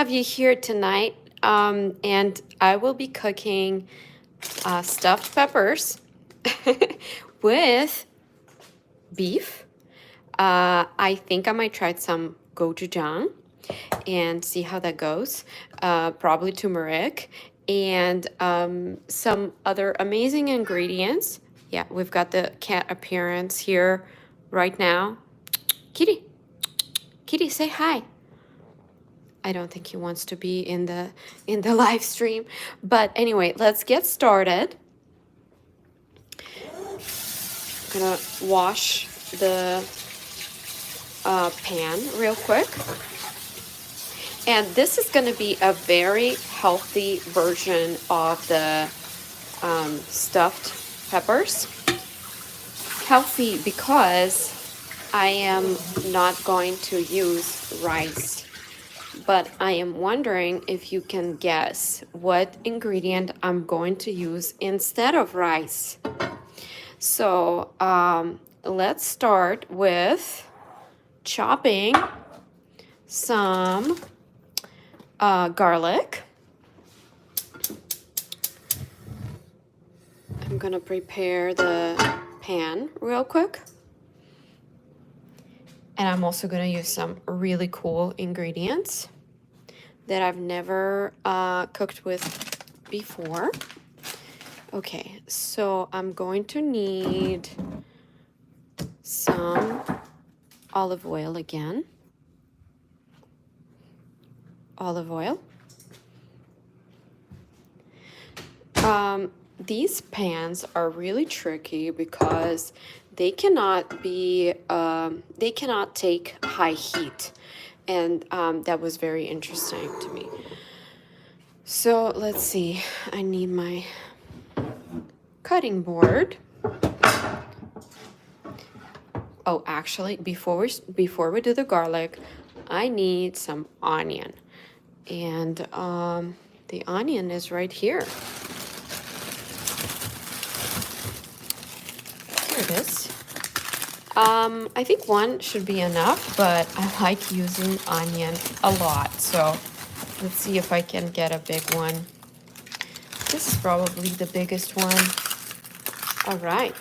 have you here tonight, and I will be cooking stuffed peppers with beef. I think I might try some gochujang and see how that goes. Probably turmeric and some other amazing ingredients. Yeah, we've got the cat appearance here right now. Kitty, Kitty, say hi. I don't think he wants to be in the live stream, but anyway, let's get started. I'm gonna wash the pan real quick. And this is going to be a very healthy version of the stuffed peppers. Healthy because I am not going to use rice. But I am wondering if you can guess what ingredient I'm going to use instead of rice. So let's start with chopping some garlic. I'm gonna prepare the pan real quick. And I'm also gonna use some really cool ingredients that I've never cooked with before. Okay, so I'm going to need some olive oil again. Olive oil. These pans are really tricky because they cannot be, they cannot take high heat. And that was very interesting to me. So let's see, I need my cutting board. Oh, actually, before we do the garlic, I need some onion. And the onion is right here. Here it is. I think one should be enough, but I like using onion a lot. So let's see if I can get a big one. This is probably the biggest one. All right.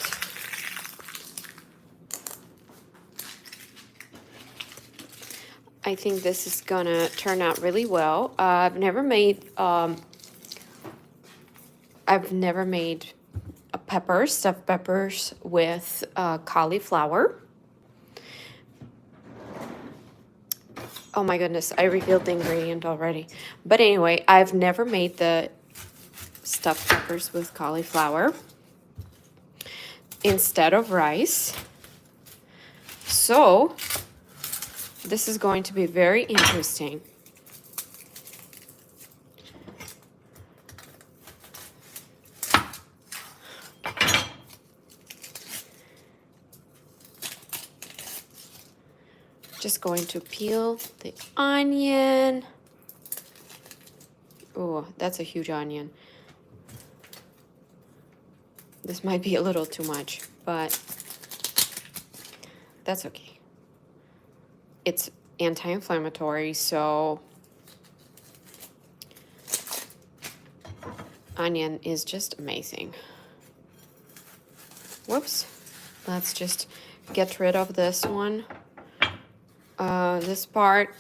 I think this is gonna turn out really well. I've never made stuffed peppers with cauliflower. Oh my goodness, I revealed the ingredient already. But anyway, I've never made the stuffed peppers with cauliflower instead of rice. So this is going to be very interesting. Just going to peel the onion. Oh, that's a huge onion. This might be a little too much, but that's okay. It's anti-inflammatory, so onion is just amazing. Whoops. Let's just get rid of this one. This part.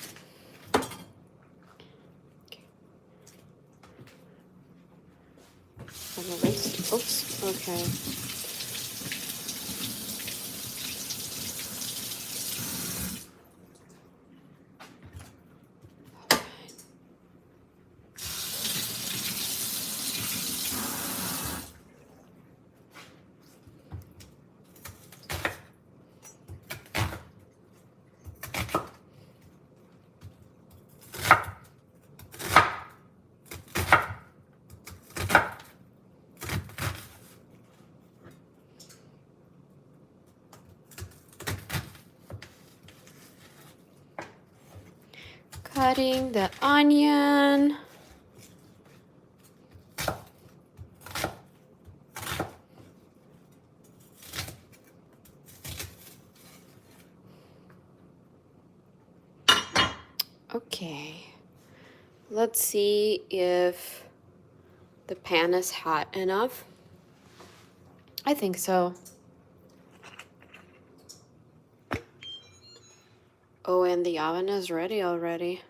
Okay. Oops, okay. Cutting the onion. Okay. Let's see if the pan is hot enough. I think so. Oh, and the oven is ready already.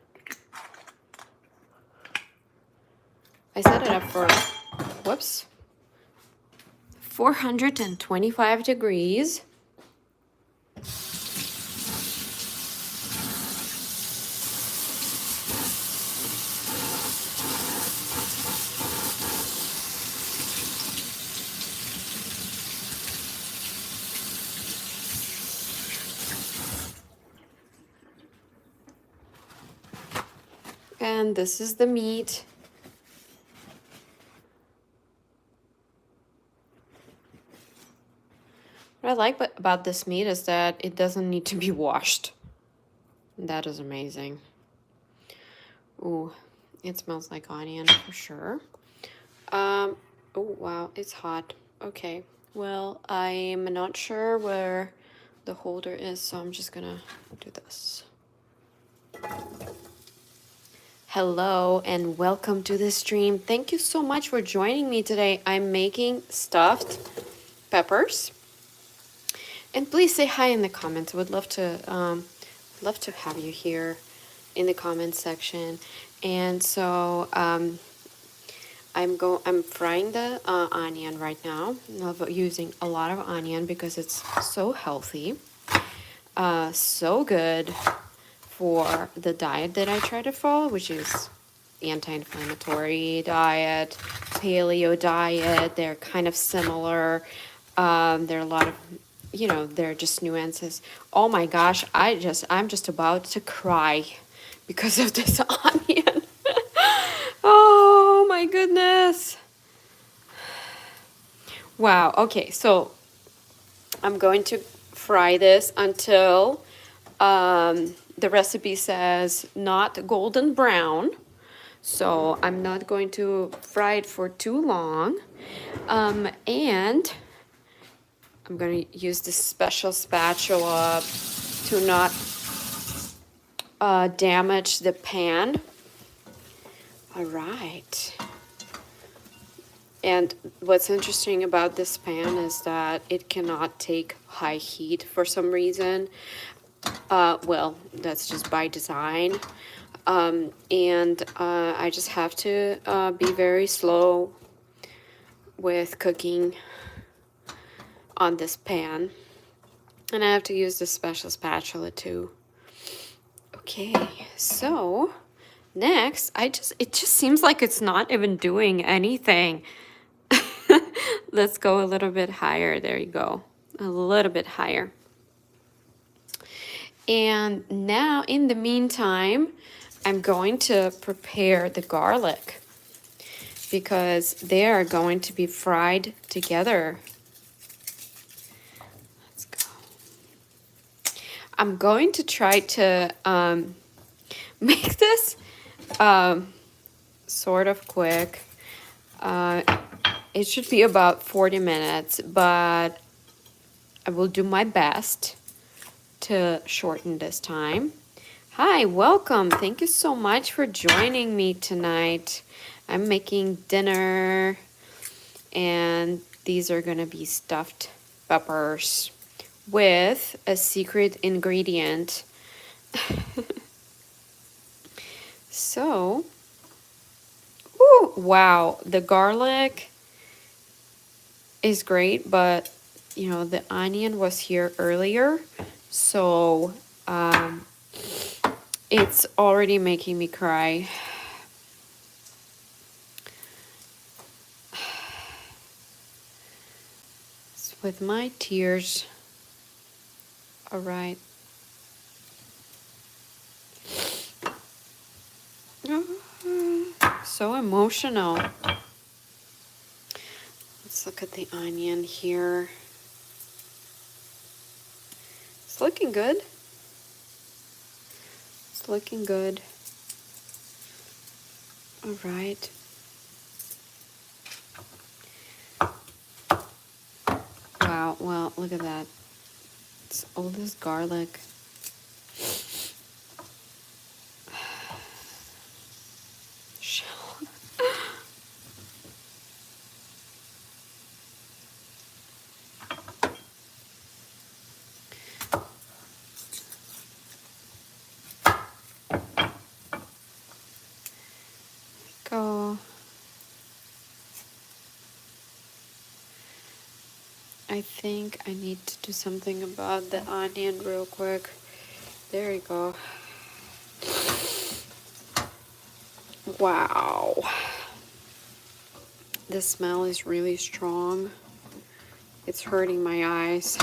I set it up for, whoops, 425 degrees. And this is the meat. What I like about this meat is that it doesn't need to be washed. That is amazing. Ooh, it smells like onion for sure. Oh, wow, it's hot. Okay, well, I'm not sure where the holder is, so I'm just gonna do this. Hello and welcome to the stream. Thank you so much for joining me today. I'm making stuffed peppers. And please say hi in the comments. I would love to have you here in the comments section. And so I'm frying the onion right now. I'm using a lot of onion because it's so healthy, so good for the diet that I try to follow, which is anti-inflammatory diet, paleo diet. They're kind of similar. There are a lot of, they're just nuances. Oh my gosh, I'm just about to cry because of this onion. Oh my goodness. Wow. Okay, so I'm going to fry this until the recipe says not golden brown. So I'm not going to fry it for too long. And I'm going to use this special spatula to not damage the pan. All right. And what's interesting about this pan is that it cannot take high heat for some reason. Well, that's just by design. And I just have to be very slow with cooking on this pan. And I have to use this special spatula too. Okay, so next, it just seems like it's not even doing anything. Let's go a little bit higher. There you go. A little bit higher. And now, in the meantime, I'm going to prepare the garlic because they are going to be fried together. Let's go. I'm going to try to make this sort of quick. It should be about 40 minutes, but I will do my best to shorten this time. Hi, welcome. Thank you so much for joining me tonight. I'm making dinner, and these are gonna be stuffed peppers with a secret ingredient. So, ooh, wow, the garlic is great, but the onion was here earlier, so it's already making me cry. It's with my tears. All right. So emotional. Let's look at the onion here. It's looking good. It's looking good. All right. Wow, well, look at that. It's all this garlic. I think I need to do something about the onion real quick. There you go. Wow. The smell is really strong. It's hurting my eyes.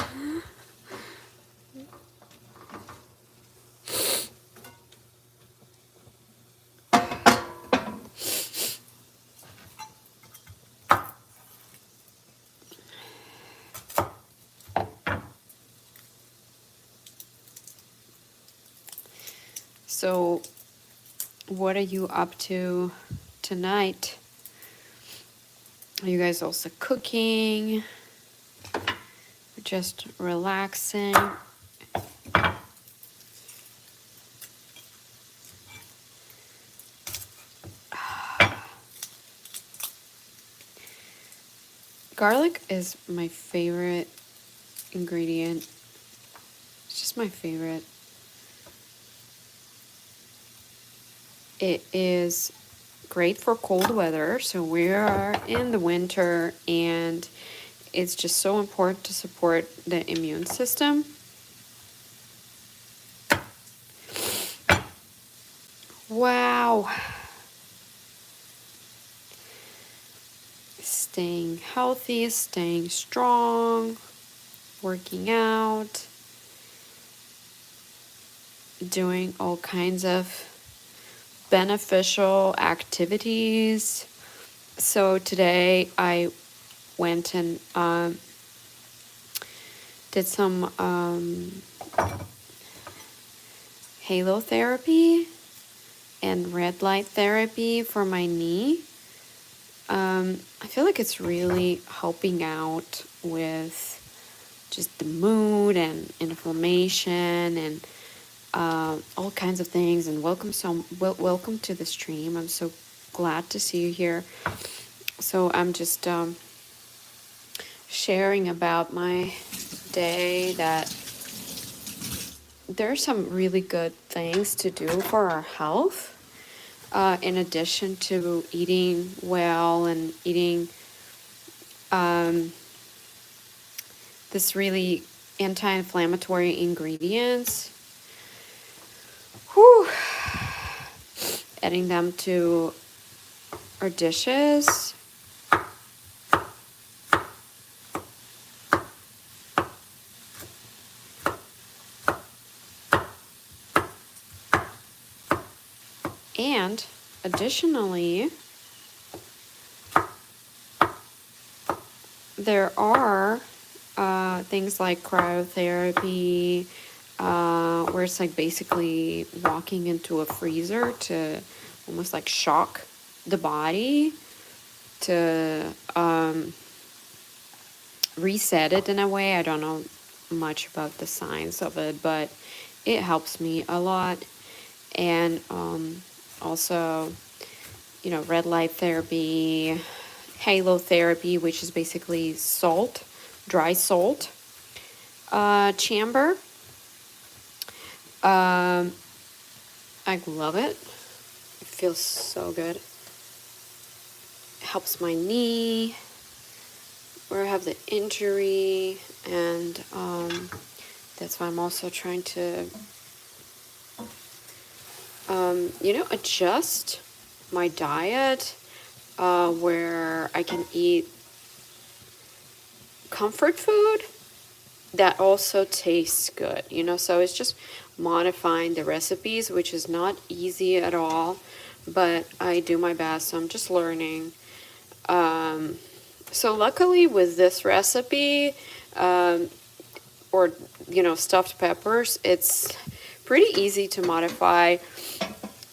So, what are you up to tonight? Are you guys also cooking? Just relaxing? Garlic is my favorite ingredient. It's just my favorite. It is great for cold weather. So we are in the winter and it's just so important to support the immune system. Wow. Staying healthy, staying strong, working out, doing all kinds of beneficial activities. So today I went and did some halo therapy and red light therapy for my knee. I feel like it's really helping out with just the mood and inflammation and all kinds of things. And welcome to the stream. I'm so glad to see you here. So I'm just sharing about my day, that there are some really good things to do for our health. In addition to eating well and eating this really anti-inflammatory ingredients, adding them to our dishes. And additionally, there are things like cryotherapy, where it's like basically walking into a freezer to almost like shock the body to reset it in a way. I don't know much about the science of it, but it helps me a lot. And also, you know, red light therapy, halo therapy, which is basically salt, dry salt chamber. I love it. It feels so good. It helps my knee where I have the injury, and that's why I'm also trying to adjust my diet where I can eat comfort food that also tastes good, so it's just modifying the recipes, which is not easy at all, but I do my best. So I'm just learning. So luckily with this recipe, or stuffed peppers, it's pretty easy to modify.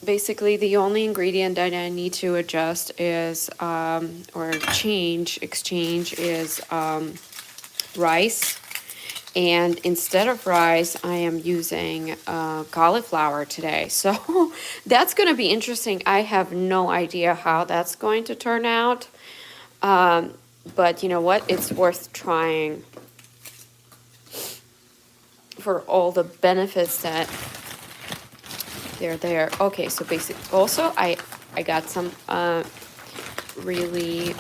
Basically, the only ingredient that I need to adjust is exchange is rice. And instead of rice, I am using cauliflower today. So that's going to be interesting. I have no idea how that's going to turn out. But you know what? It's worth trying for all the benefits that they're there. Okay, so basically, also I got some really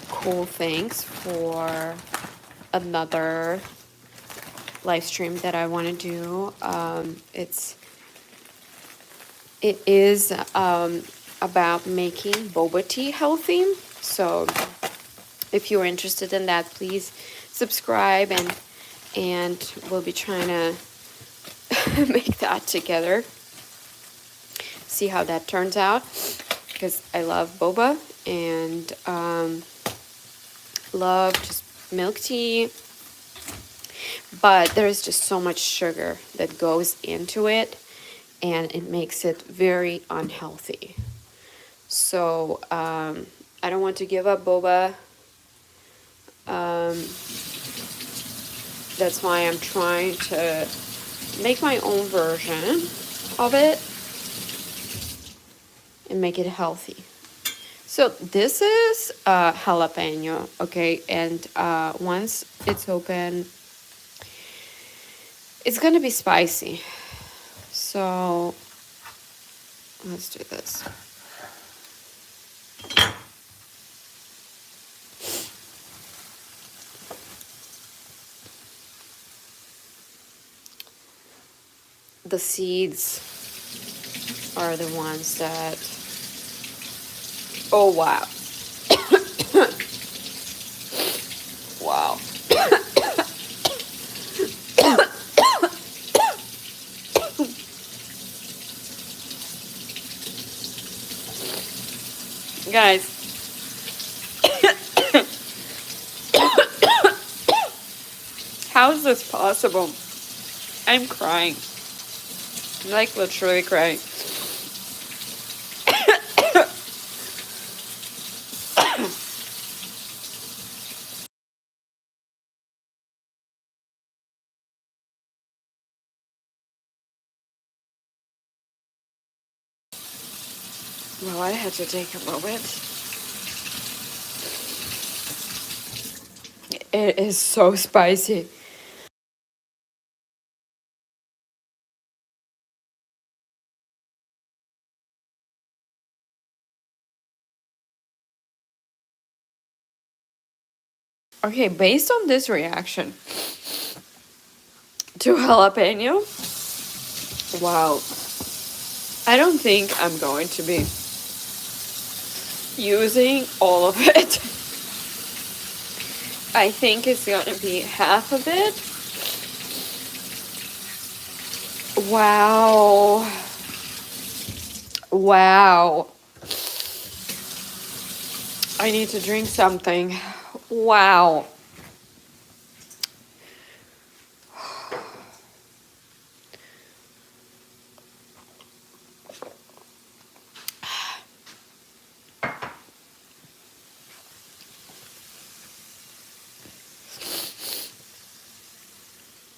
cool things for another live stream that I want to do. It is about making boba tea healthy. So if you're interested in that, please subscribe, and we'll be trying to make that together. See how that turns out, because I love boba and love just milk tea, but there's just so much sugar that goes into it, and it makes it very unhealthy. So I don't want to give up boba. That's why I'm trying to make my own version of it and make it healthy. So this is jalapeno, okay? And once it's open, it's gonna be spicy. So let's do this. The seeds are the ones that, oh wow. Wow. Guys, how is this possible? I'm crying. I'm like literally crying. Well, I had to take a moment. It is so spicy. Okay, based on this reaction to jalapeno, wow. I don't think I'm going to be using all of it. I think it's gonna be half of it. Wow. Wow. I need to drink something. Wow.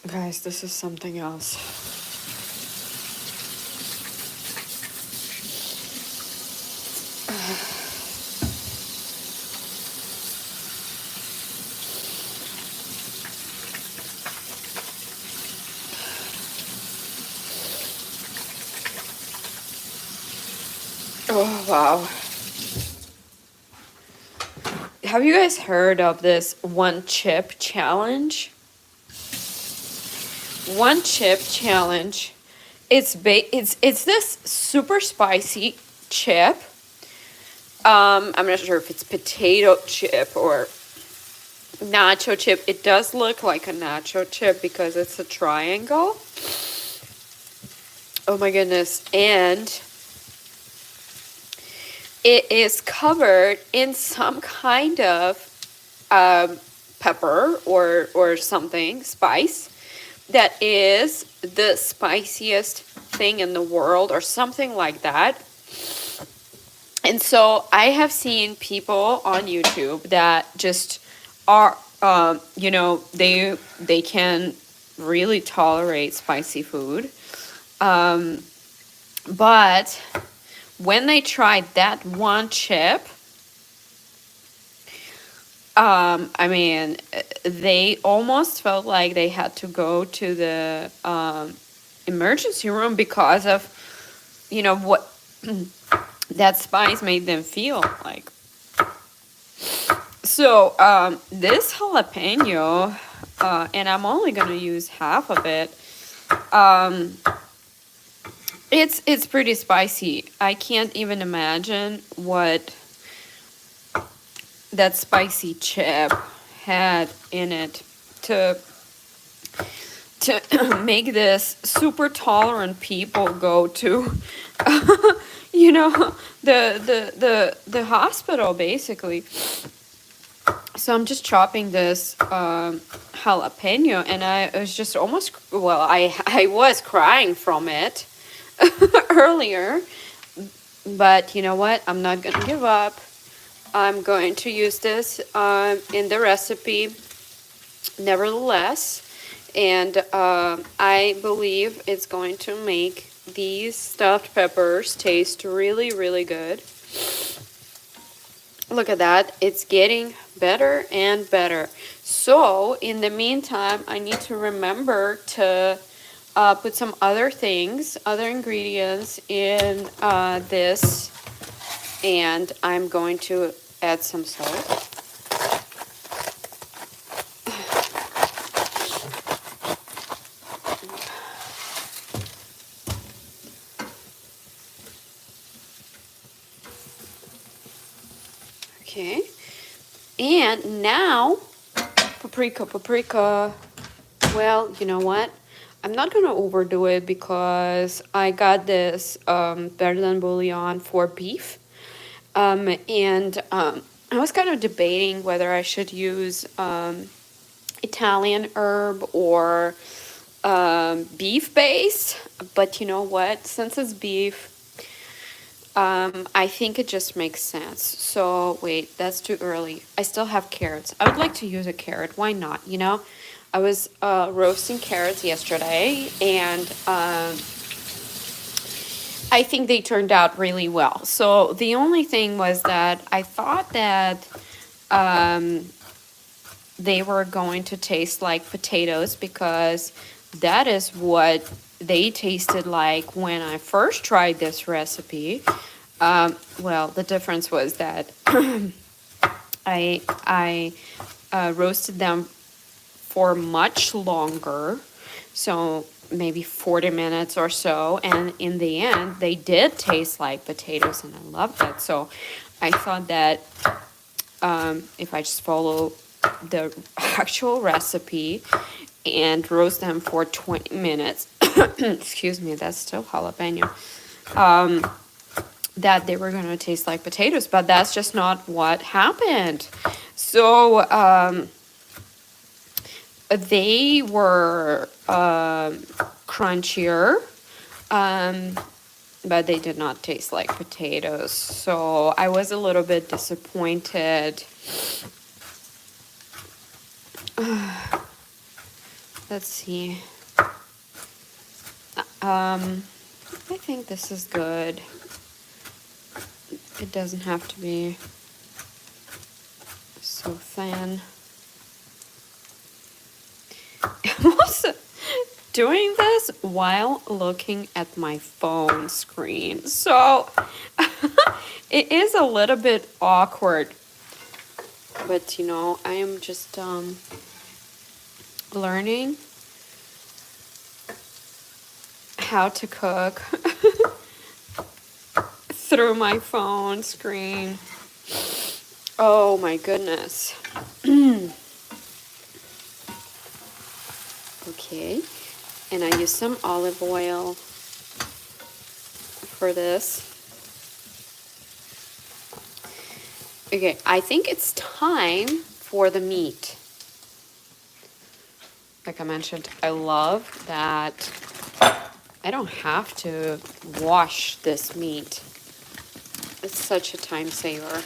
Guys, this is something else. Oh, wow. Have you guys heard of this one chip challenge? One chip challenge. It's this super spicy chip. I'm not sure if it's potato chip or nacho chip. It does look like a nacho chip because it's a triangle. Oh my goodness. And it is covered in some kind of pepper or something, spice, that is the spiciest thing in the world or something like that. And so I have seen people on YouTube that just are, they can really tolerate spicy food. But when they tried that one chip, I mean, they almost felt like they had to go to the emergency room because of, what that spice made them feel like. So this jalapeno, and I'm only gonna use half of it. Um, it's pretty spicy. I can't even imagine what that spicy chip had in it to make this super tolerant people go to you know the hospital basically. So I'm just chopping this jalapeno, and I was just almost, well, I was crying from it earlier, but you know what, I'm not gonna give up. I'm going to use this in the recipe nevertheless, and I believe it's going to make these stuffed peppers taste really, really good. Look at that, it's getting better and better. So in the meantime, I need to remember to put some other things, other ingredients in this, and I'm going to add some salt. Okay, and now paprika. Well, you know what? I'm not gonna overdo it because I got this better than bouillon for beef, and I was kind of debating whether I should use Italian herb or beef base, but you know what? Since it's beef, I think it just makes sense. So wait, that's too early. I still have carrots. I would like to use a carrot. Why not? You know, I was roasting carrots yesterday, and I think they turned out really well. So the only thing was that I thought that they were going to taste like potatoes because that is what they tasted like when I first tried this recipe. Well, the difference was that I roasted them for much longer, so maybe 40 minutes or so, and in the end they did taste like potatoes, and I loved it. So I thought that if I just follow the actual recipe and roast them for 20 minutes, excuse me, that's still jalapeno, that they were going to taste like potatoes, but that's just not what happened. So they were crunchier, but they did not taste like potatoes. So I was a little bit disappointed. Let's see. I think this is good. It doesn't have to be so thin. I'm also doing this while looking at my phone screen, so it is a little bit awkward, but you know, I am just learning how to cook through my phone screen. Oh my goodness. Okay, and I use some olive oil for this. Okay, I think it's time for the meat. Like I mentioned, I love that I don't have to wash this meat. It's such a time saver.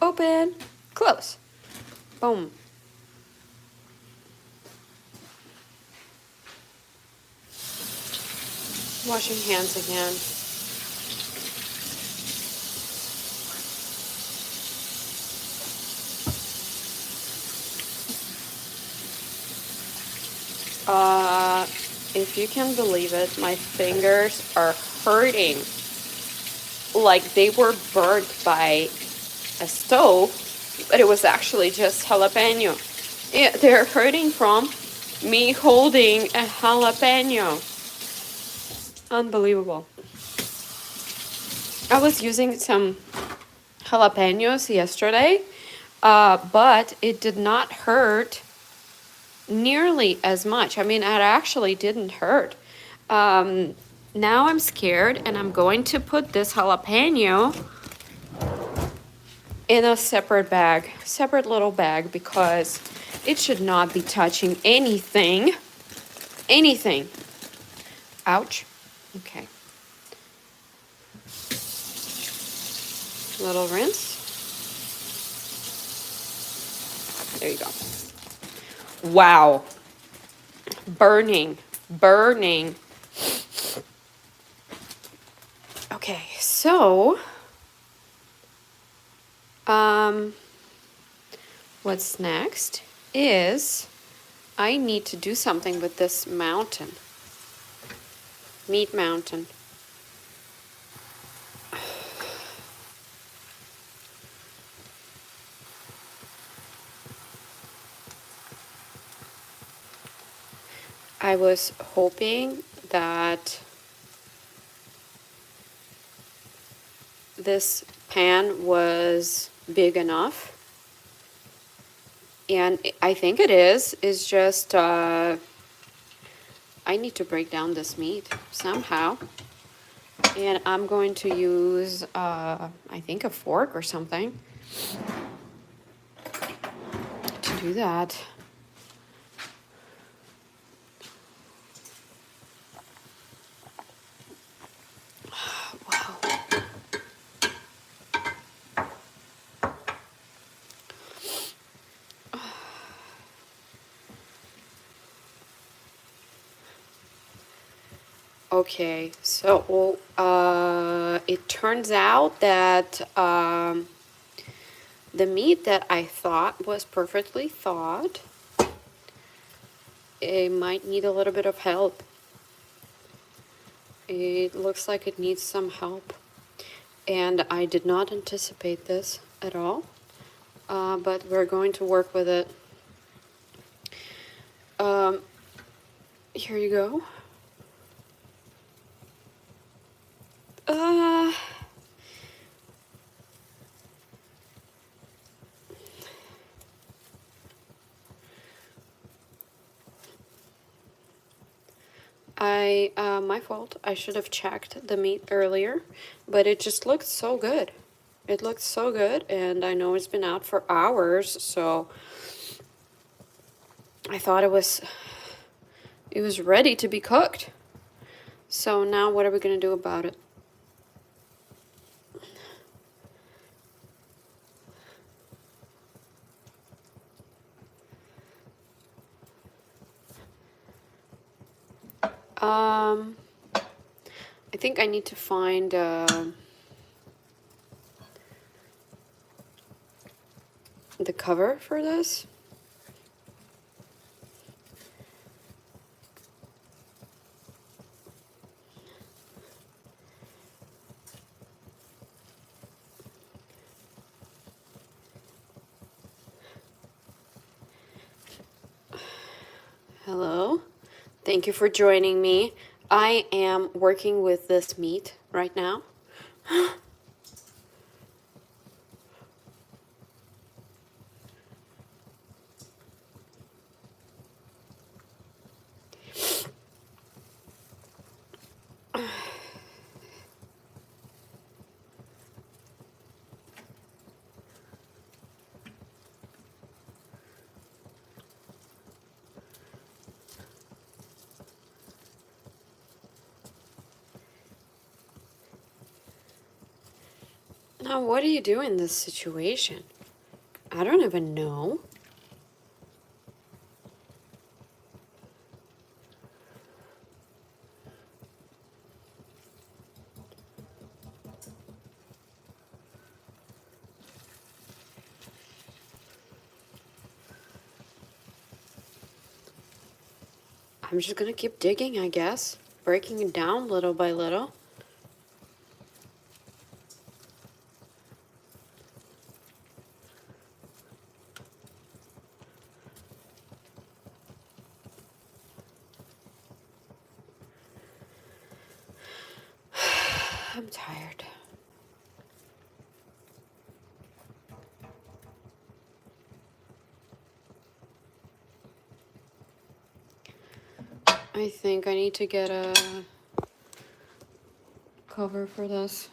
Open, close, boom. Washing hands again. Uh, if you can believe it, my fingers are hurting. Like they were burnt by a stove, but it was actually just jalapeno. Yeah, they're hurting from me holding a jalapeno. Unbelievable. I was using some jalapenos yesterday, but it did not hurt nearly as much. I mean, it actually didn't hurt. Um, Now I'm scared, and I'm going to put this jalapeno in a separate little bag, because it should not be touching anything. Anything. Ouch. Okay. Little rinse. There you go. Wow. Burning. Burning. Okay, so what's next is I need to do something with this mountain. Meat mountain. I was hoping that this pan was big enough, and I think it is. It's just I need to break down this meat somehow, and I'm going to use I think a fork or something to do that. Wow. Okay, so it turns out that the meat that I thought was perfectly thawed, it might need a little bit of help. It looks like it needs some help, and I did not anticipate this at all, but we're going to work with it. Here you go. My fault. I should have checked the meat earlier, but it just looked so good. It looked so good, and I know it's been out for hours, so I thought it was ready to be cooked. So now what are we going to do about it? I think I need to find the cover for this. Hello. Thank you for joining me. I am working with this meat right now. Now, what do you do in this situation? I don't even know. I'm just gonna keep digging, I guess. Breaking it down little by little. I'm tired. I think I need to get a cover for this.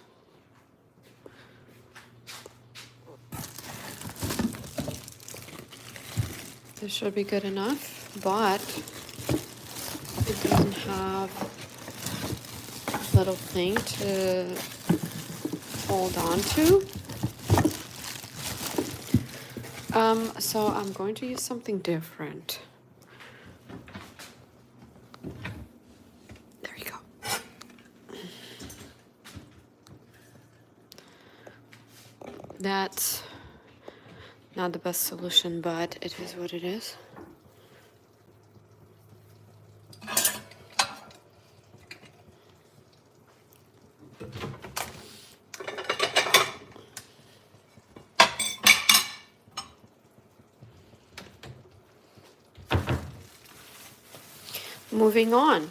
This should be good enough, but it doesn't have a little thing to hold on to. So I'm going to use something different. There you go. That's not the best solution, but it is what it is. Moving on.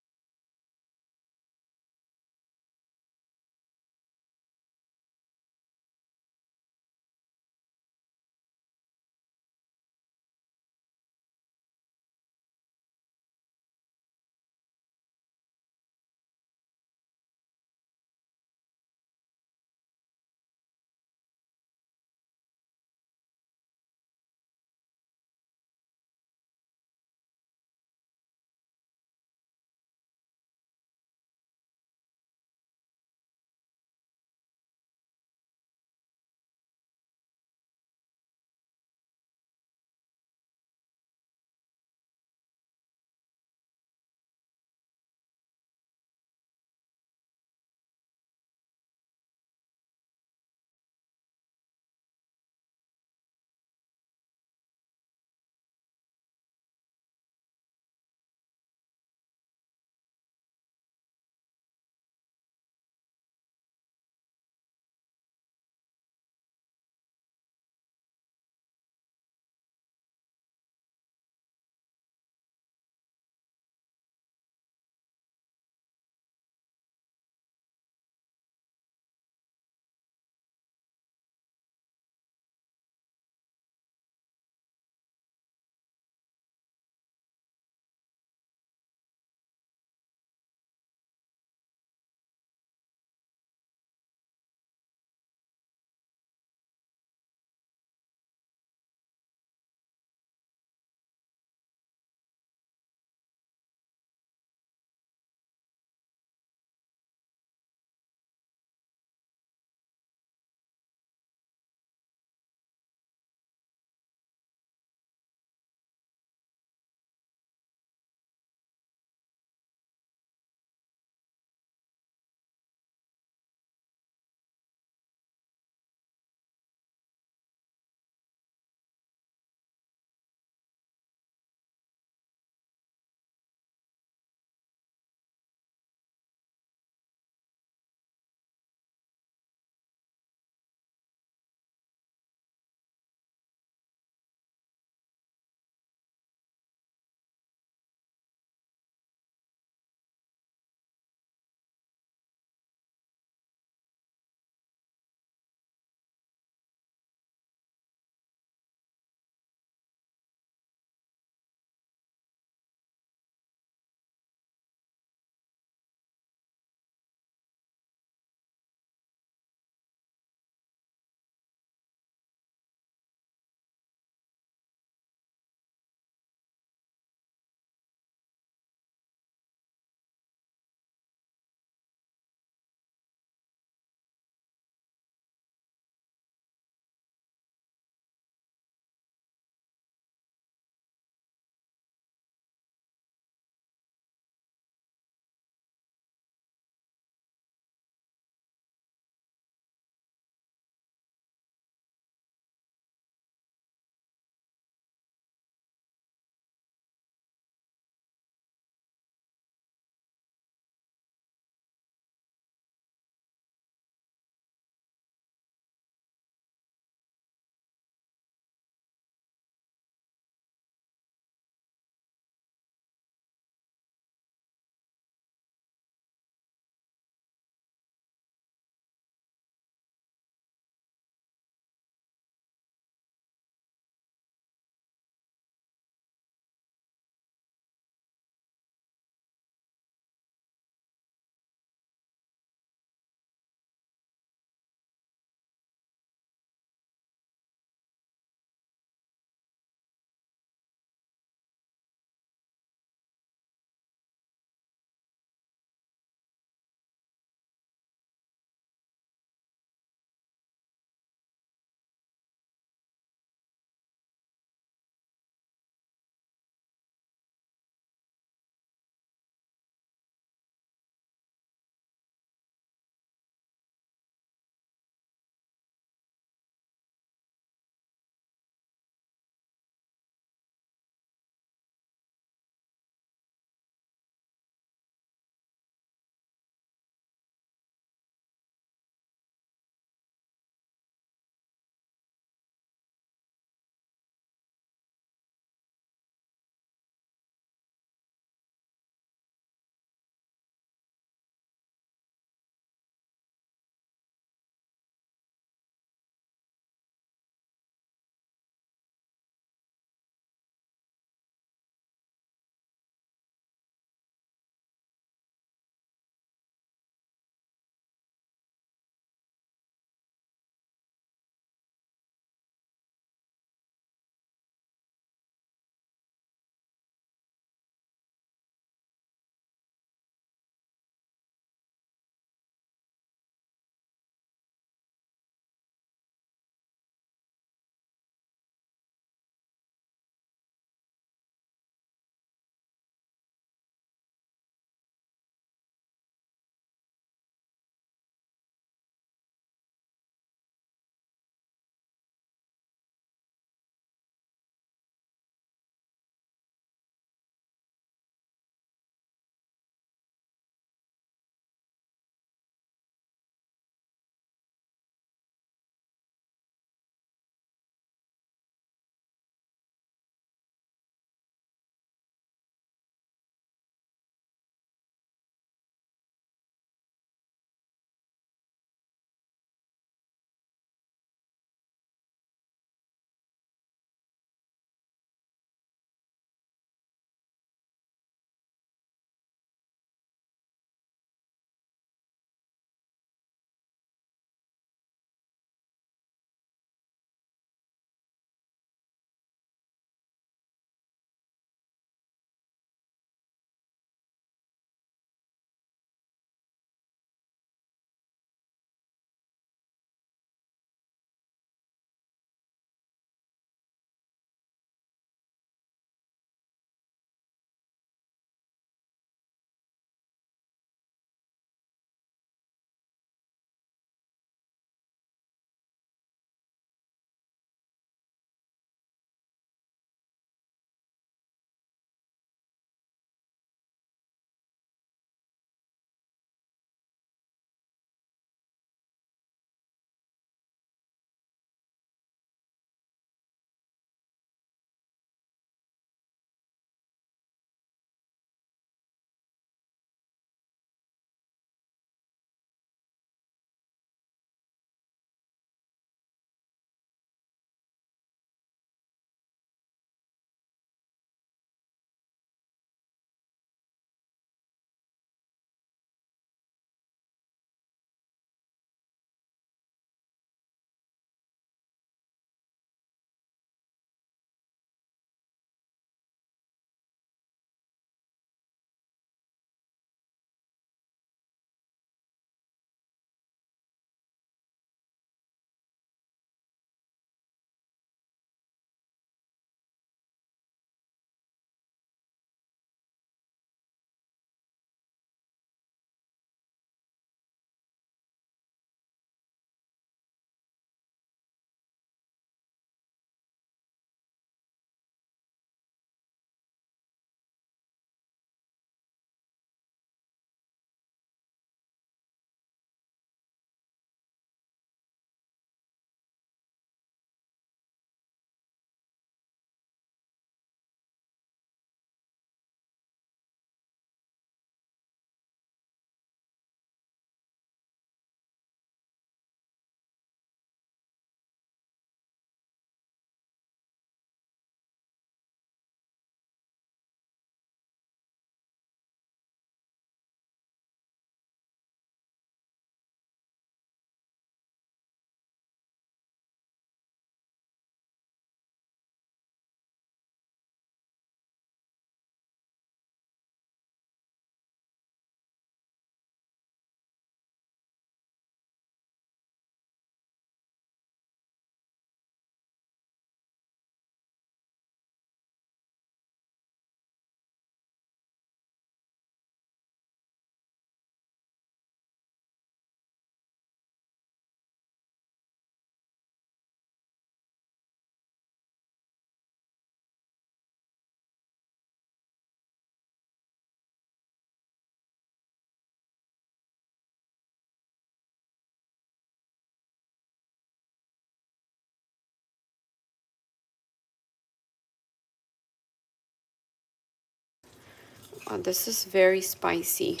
Oh, this is very spicy.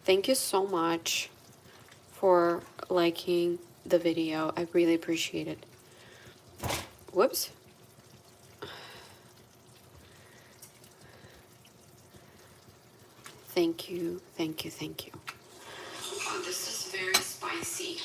Thank you so much for liking the video. I really appreciate it. Whoops. Thank you, thank you, thank you. Oh, this is very spicy.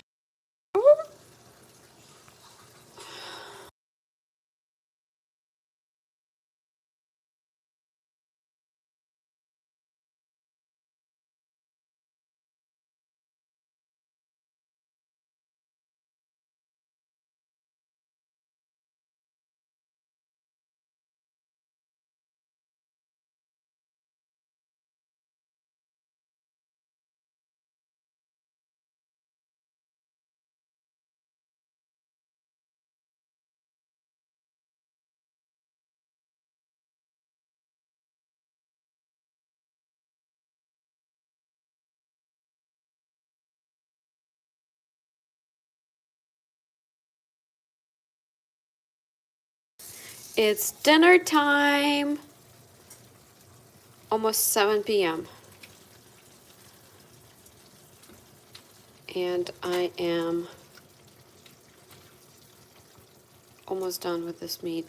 It's dinner time. Almost 7 p.m. And I am almost done with this meat.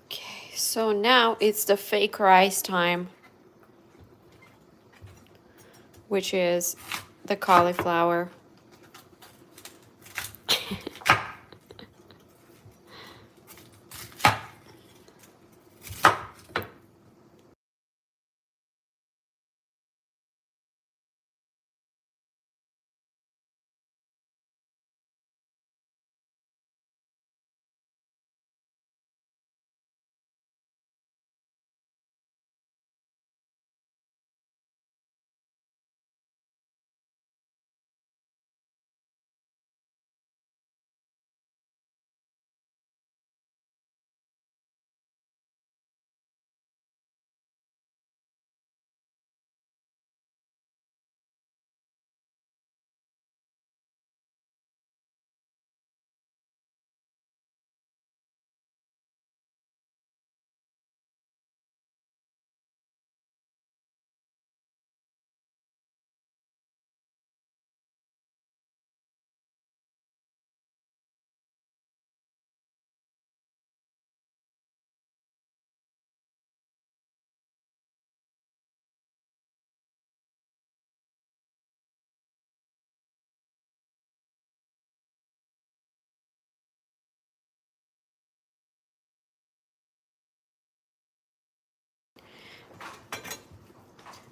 Okay, so now it's the fake rice time, which is the cauliflower.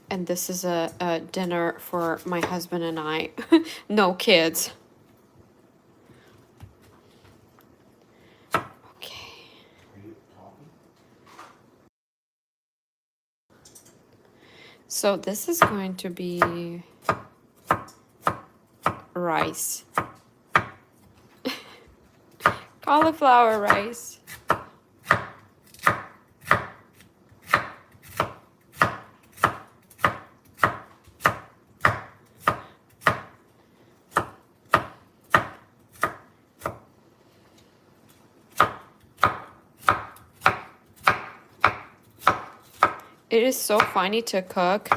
And this is a dinner for my husband and I. No kids. Okay. So this is going to be rice. Cauliflower rice. It is so funny to cook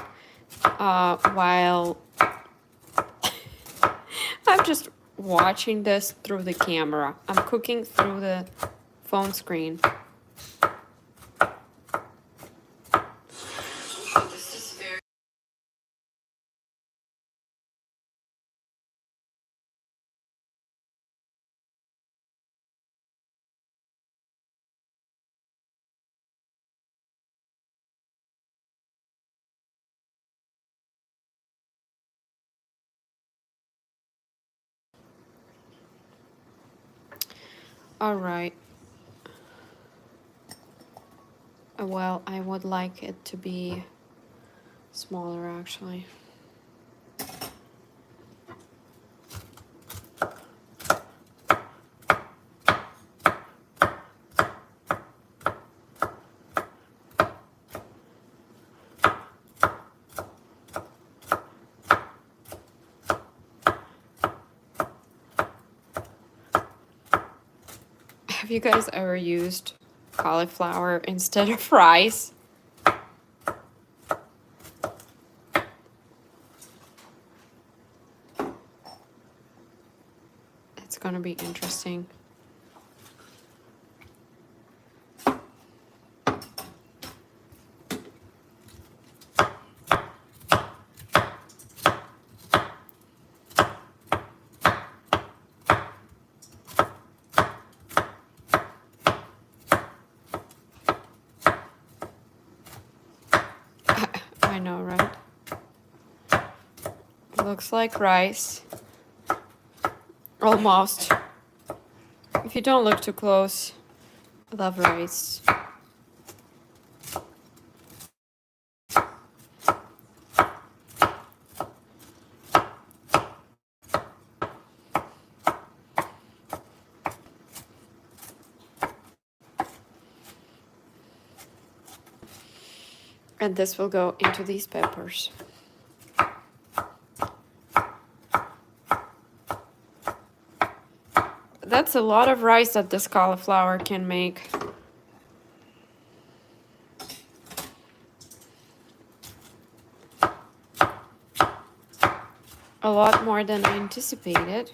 while I'm just watching this through the camera. I'm cooking through the phone screen. This is very all right. Well, I would like it to be smaller actually. Have you guys ever used cauliflower instead of rice? It's gonna be interesting. I know, right? Looks like rice. Almost. If you don't look too close, I love rice. And this will go into these peppers. That's a lot of rice that this cauliflower can make. A lot more than I anticipated.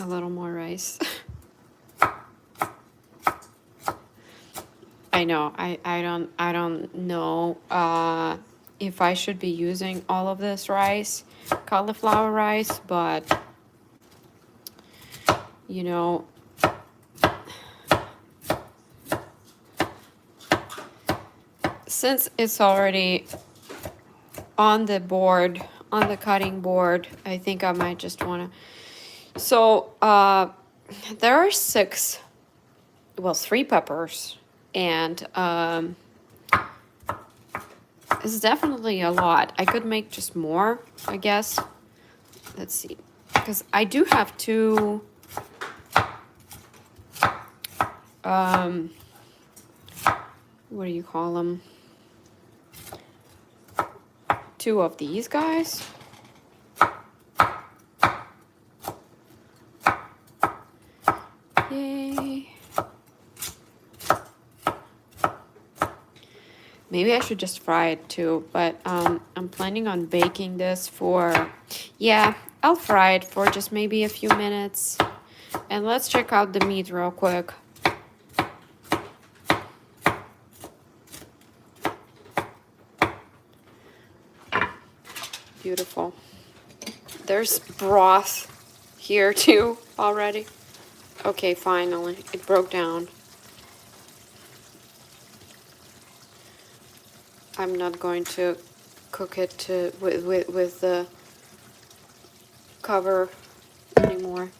A little more rice. I know, I don't know if I should be using all of this rice, cauliflower rice, but you know, since it's already on the board, on the cutting board, I think I might just wanna. So there are three peppers, and it's definitely a lot. I could make just more, I guess. Let's see, because I do have two what do you call them? Two of these guys. Yay. Maybe I should just fry it too, but I'm planning on baking this for, yeah, I'll fry it for just maybe a few minutes. And let's check out the meat real quick. Beautiful. There's broth here too already. Okay, finally, it broke down. I'm not going to cook it with the cover anymore.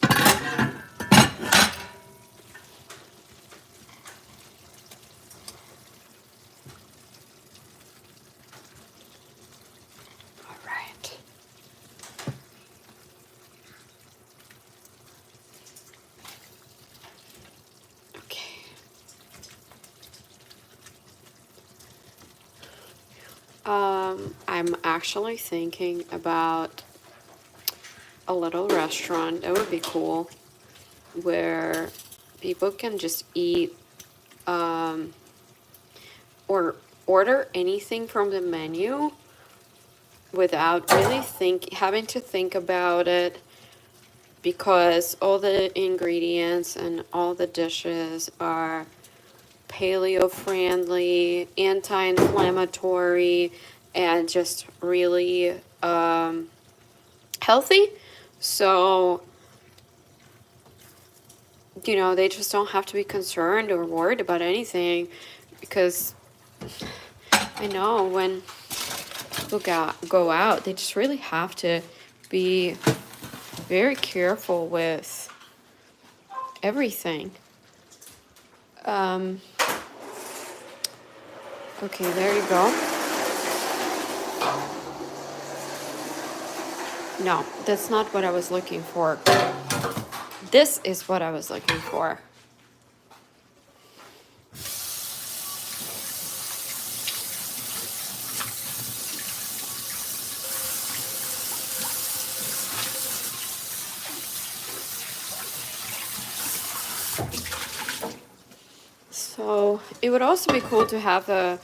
All right. Okay. I'm actually thinking about a little restaurant. That would be cool, where people can just eat or order anything from the menu without really having to think about it, because all the ingredients and all the dishes are paleo friendly, anti-inflammatory, and just really healthy. So, you know, they just don't have to be concerned or worried about anything, because I know when people go out, they just really have to be very careful with everything. Okay, there you go. No, that's not what I was looking for. This is what I was looking for. So it would also be cool to have a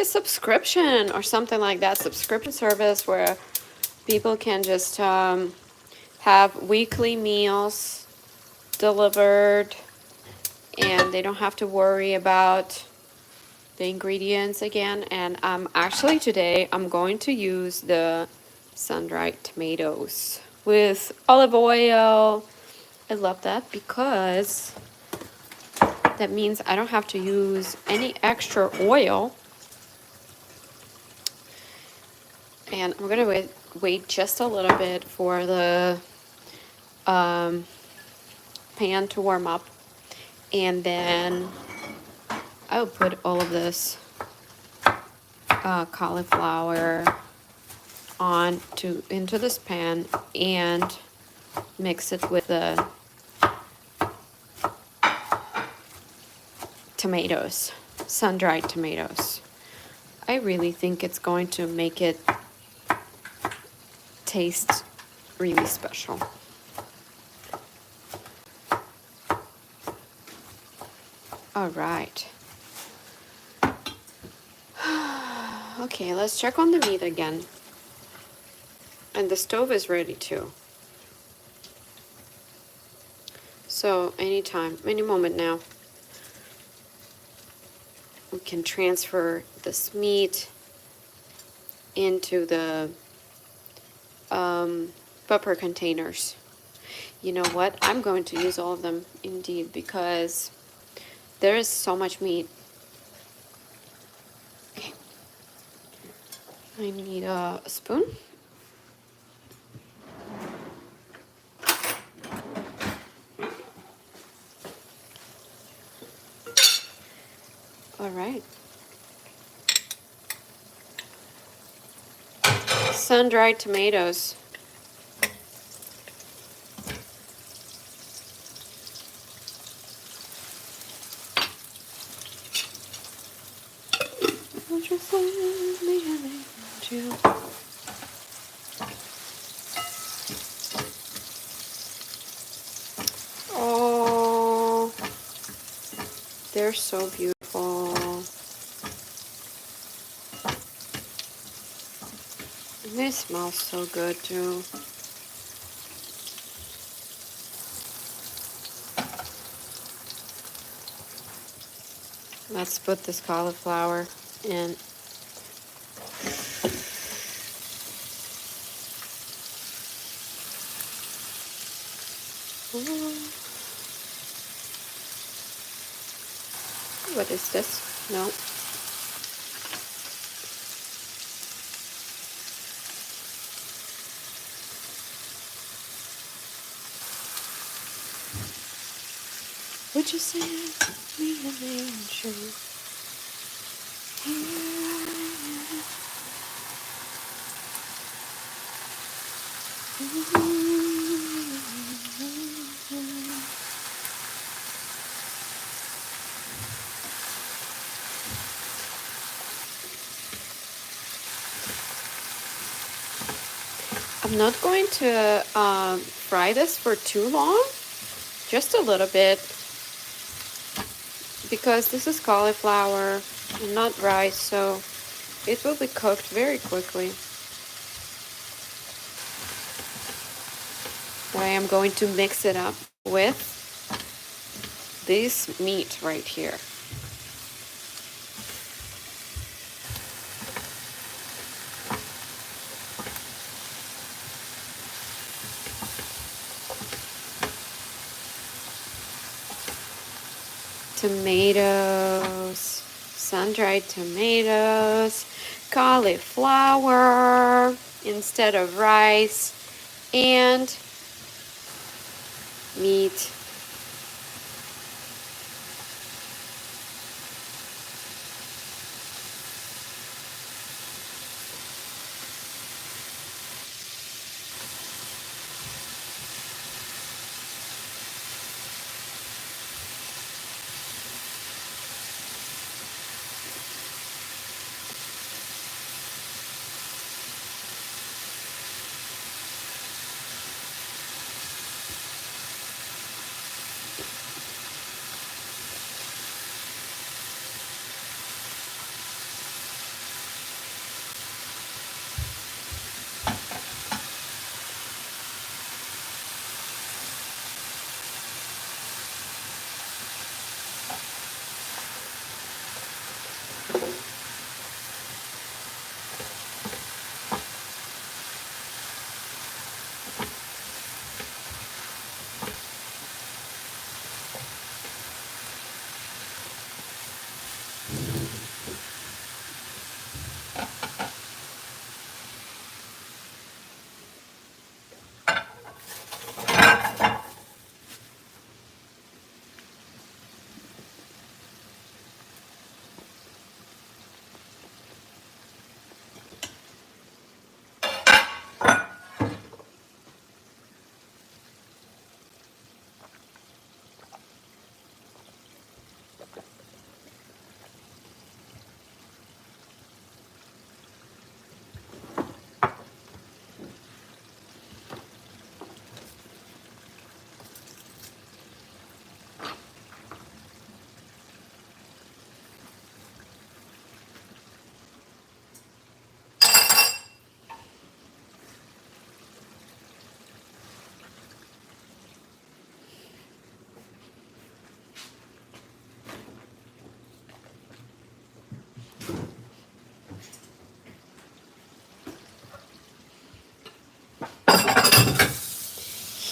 subscription or something like that, subscription service where people can just have weekly meals delivered, and they don't have to worry about the ingredients again. And actually today I'm going to use the sun-dried tomatoes with olive oil. I love that because that means I don't have to use any extra oil. And I'm gonna wait just a little bit for the pan to warm up, and then I'll put all of this cauliflower into this pan and mix it with the tomatoes, sun-dried tomatoes. I really think it's going to make it taste really special. All right. Okay, let's check on the meat again. And the stove is ready too. So anytime, any moment now, we can transfer this meat into the pepper containers. You know what? I'm going to use all of them indeed, because there is so much meat. Okay. I need a spoon. All right. Sun-dried tomatoes. Oh, they're so beautiful. And they smell so good too. Let's put this cauliflower in. What is this? No. Would you say me the angel? I'm not going to fry this for too long, just a little bit, because this is cauliflower and not rice, so it will be cooked very quickly. I am going to mix it up with this meat right here. tomatoes, sun-dried tomatoes, cauliflower instead of rice, and meat.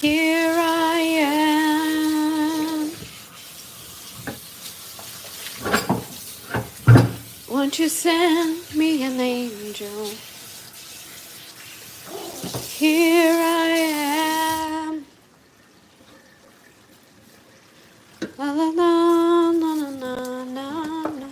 Here I am. Won't you send me an angel? Here I am. La la la la la la la la.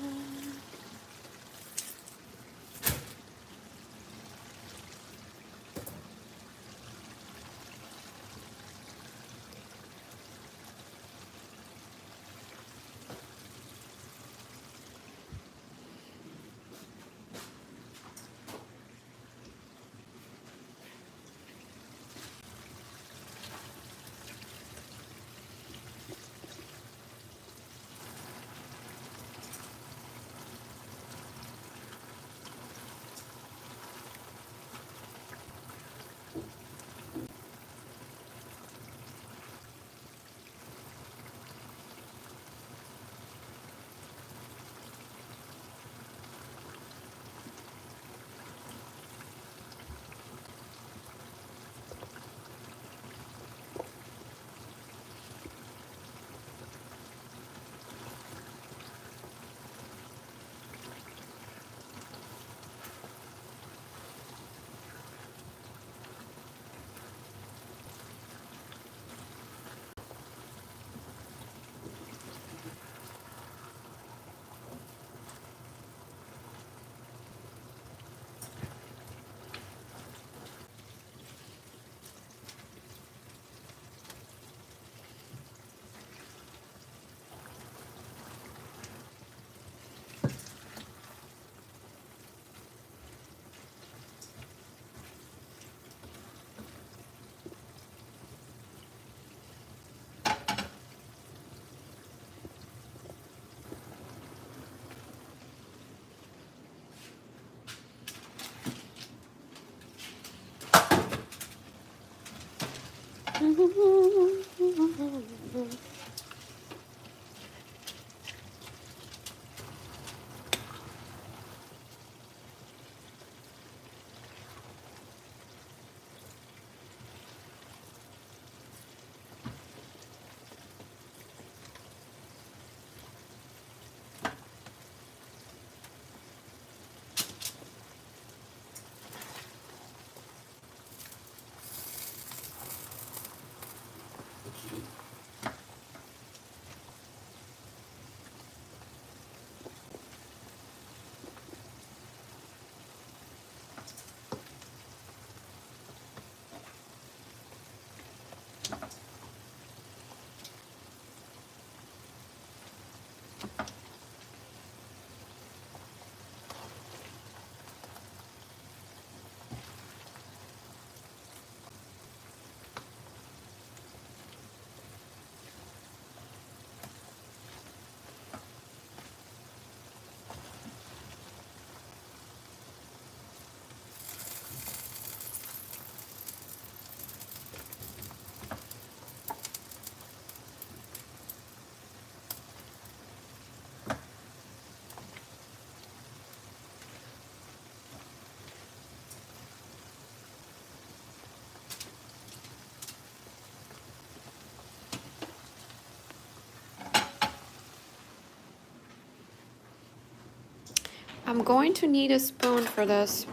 I'm going to need a spoon for this.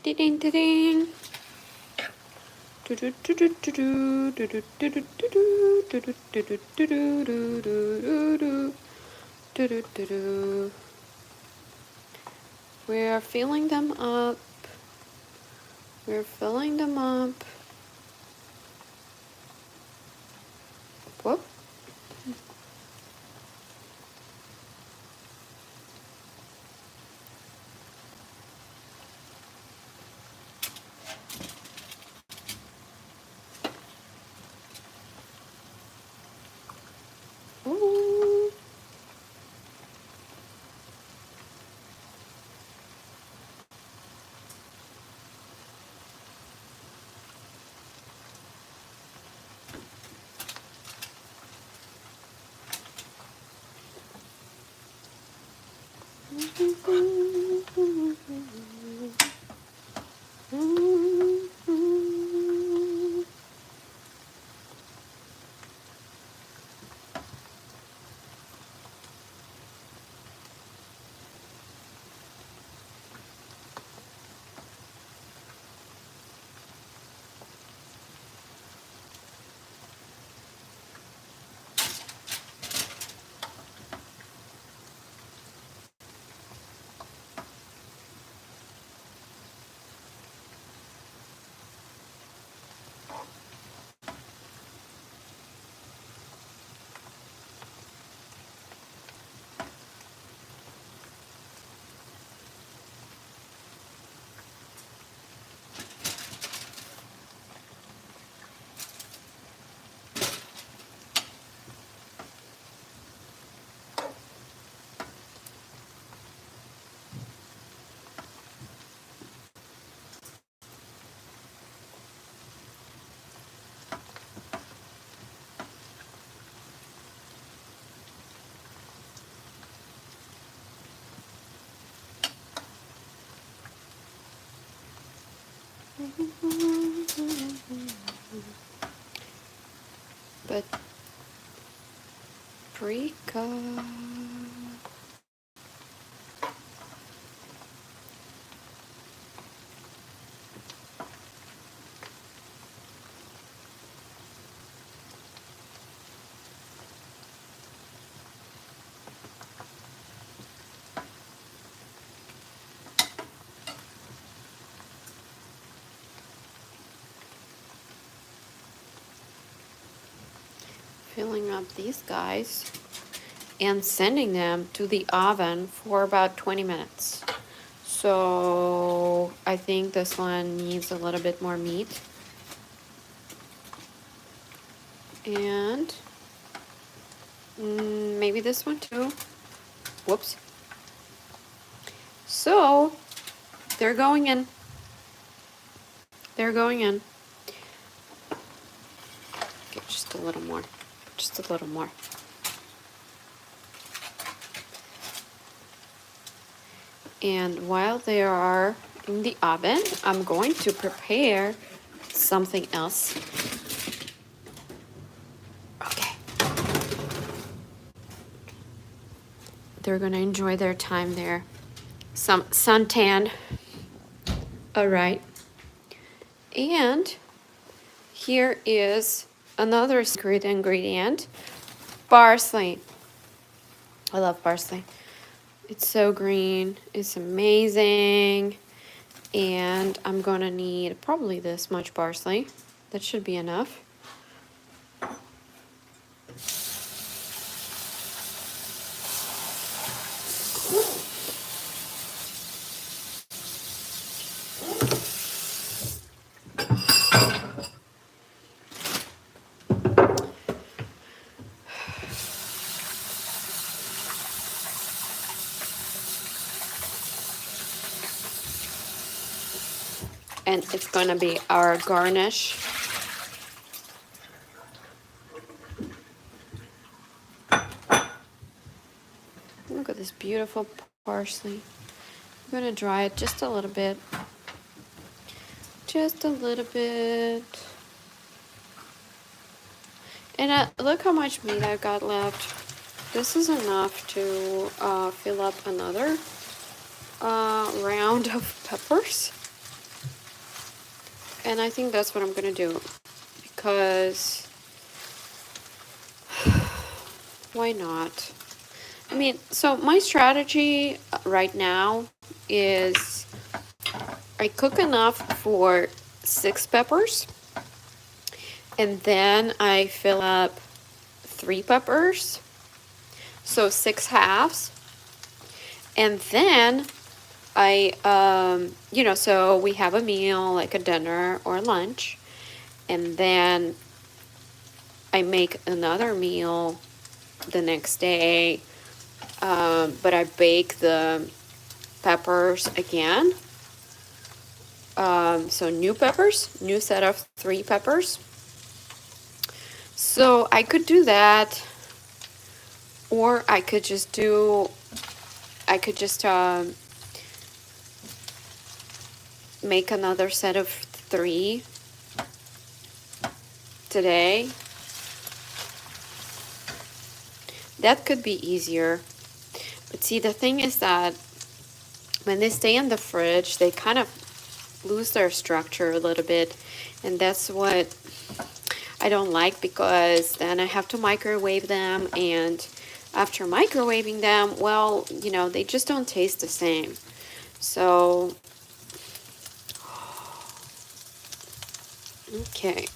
Ding ding ding. We're filling them up. We're filling them up. Whoop. Ooh. Paprika. Filling up these guys and sending them to the oven for about 20 minutes. So I think this one needs a little bit more meat. And maybe this one too. Whoops. So they're going in. They're going in. Okay, just a little more. Just a little more. And while they are in the oven, I'm going to prepare something else. Okay. They're gonna enjoy their time there. Some suntan. All right. And here is another secret ingredient, parsley. I love parsley. It's so green, it's amazing. And I'm gonna need probably this much parsley. That should be enough. And it's gonna be our garnish. Look at this beautiful parsley. I'm gonna dry it just a little bit. Just a little bit. And look how much meat I've got left. this is enough to fill up another round of peppers. And I think that's what I'm gonna do, because why not? I mean, so my strategy right now is I cook enough for 6 peppers, and then I fill up 3 peppers, so 6 halves, and then you know, so we have a meal, like a dinner or lunch, and then I make another meal the next day, but I bake the peppers again. So new peppers, new set of 3 peppers. So I could do that, or I could just make another set of 3 today. That could be easier. But see, the thing is that when they stay in the fridge, they kind of lose their structure a little bit. And that's what I don't like, because then I have to microwave them. And after microwaving them, well, you know, they just don't taste the same. So, okay.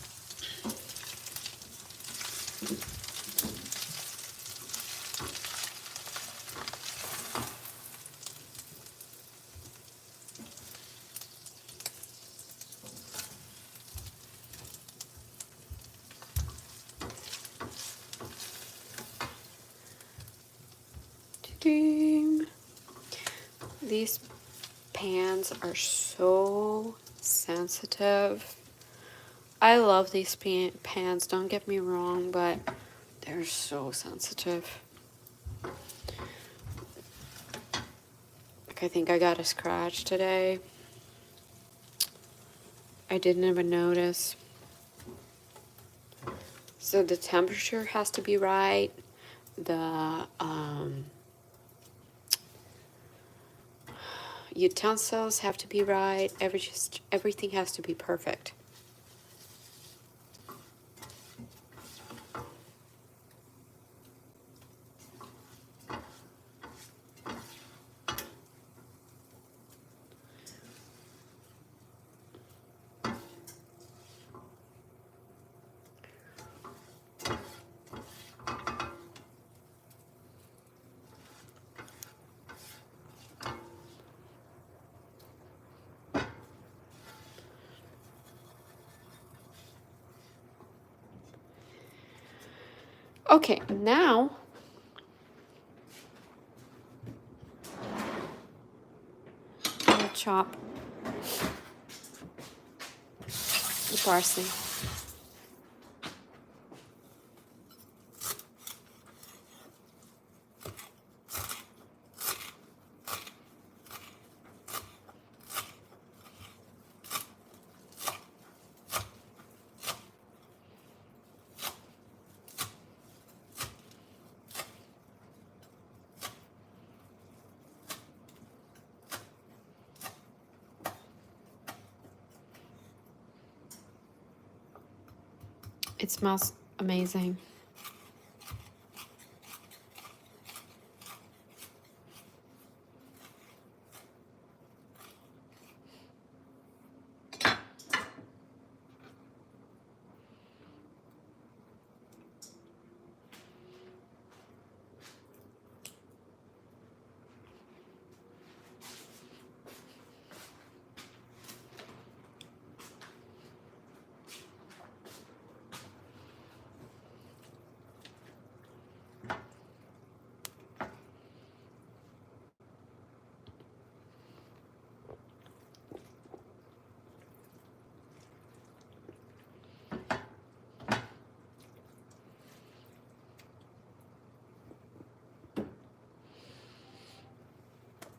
These pans are so sensitive. I love these pans, don't get me wrong, but they're so sensitive. Like, I think I got a scratch today. I didn't even notice. So the temperature has to be right. The utensils have to be right. Everything has to be perfect. Okay, now I'll chop the parsley. It smells amazing.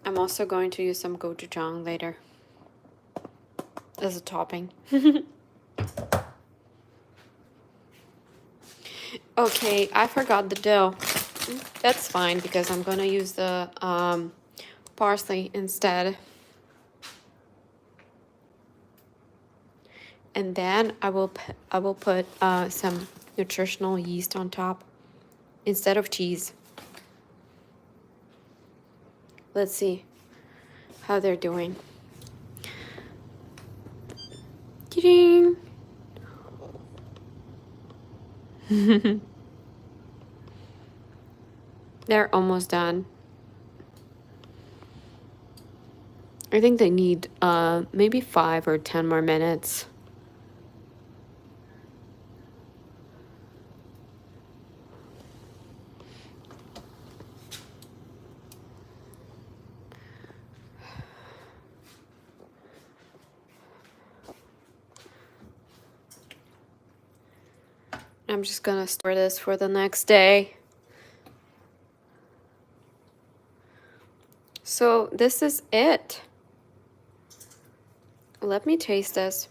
I'm also going to use some gochujang later as a topping. Okay, I forgot the dough. That's fine because I'm gonna use the parsley instead. And then I will put some nutritional yeast on top instead of cheese. Let's see how they're doing. Ding. They're almost done. I think they need maybe 5 or 10 more minutes. I'm just gonna store this for the next day. So this is it. Let me taste this.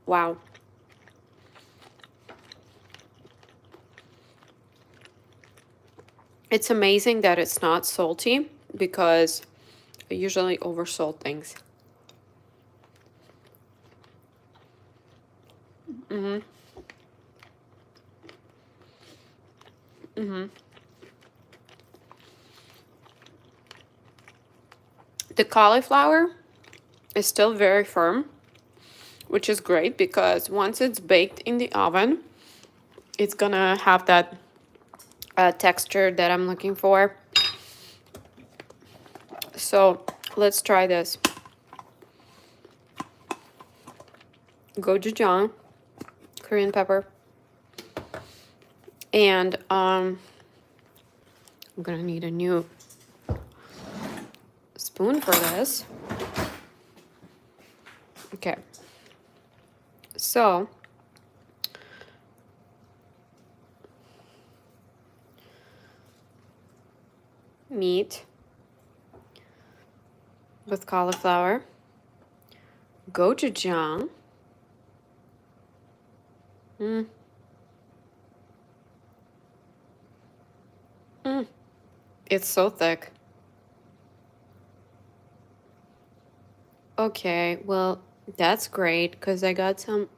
Wow. It's amazing that it's not salty because I usually oversalt things. The cauliflower is still very firm, which is great because once it's baked in the oven, it's gonna have that texture that I'm looking for. So let's try this. Gochujang, Korean pepper, and I'm gonna need a new spoon for this. Okay, so meat with cauliflower, gochujang. It's so thick. Okay, well, that's great because I got some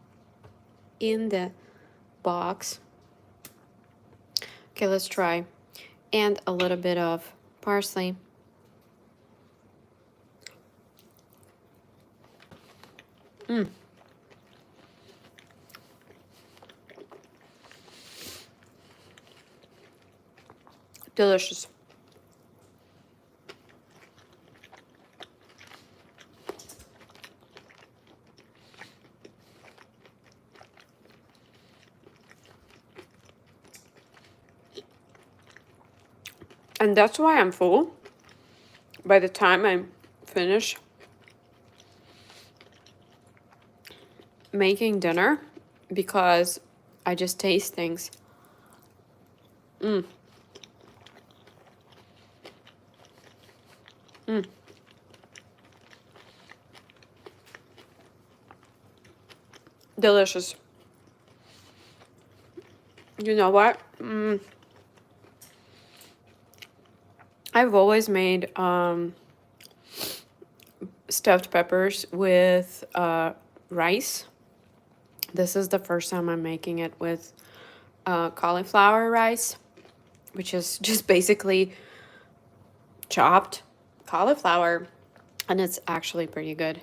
in the box. Okay, let's try. And a little bit of parsley. Delicious. And that's why I'm full by the time I finish making dinner because I just taste things. Delicious. You know what? I've always made stuffed peppers with rice. This is the first time I'm making it with cauliflower rice, which is just basically chopped cauliflower, and it's actually pretty good.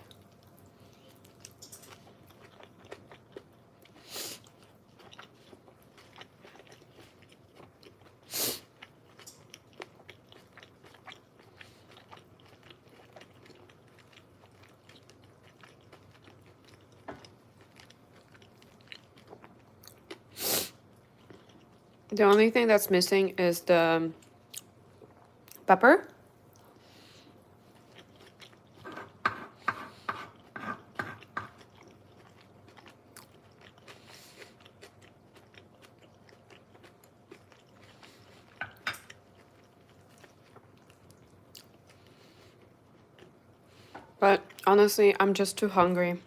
The only thing that's missing is the pepper. Honestly, I'm just too hungry.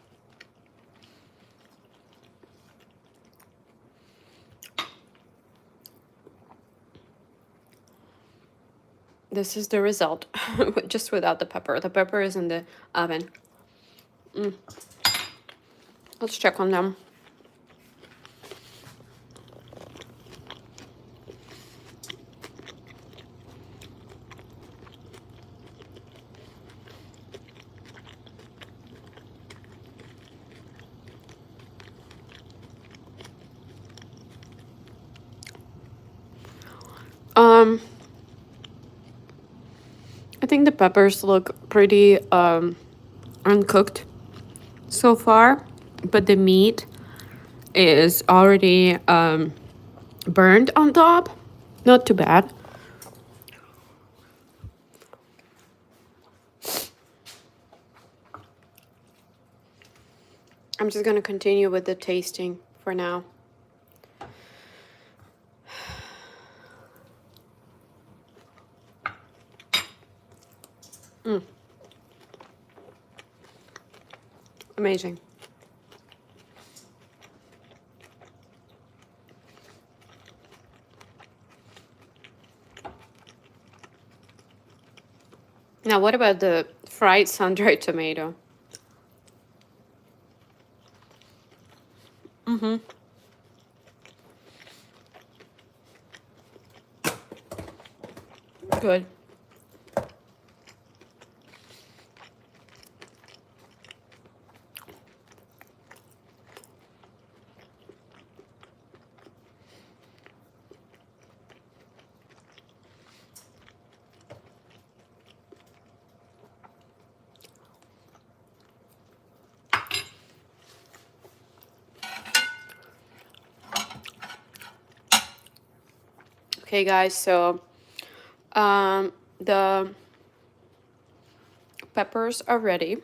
This is the result, just without the pepper. The pepper is in the oven. Let's check on them. I think the peppers look pretty uncooked so far, but the meat is already burned on top. Not too bad. I'm just gonna continue with the tasting for now. Amazing. Now, what about the fried sun-dried tomato? Good. Okay, guys, so the peppers are ready,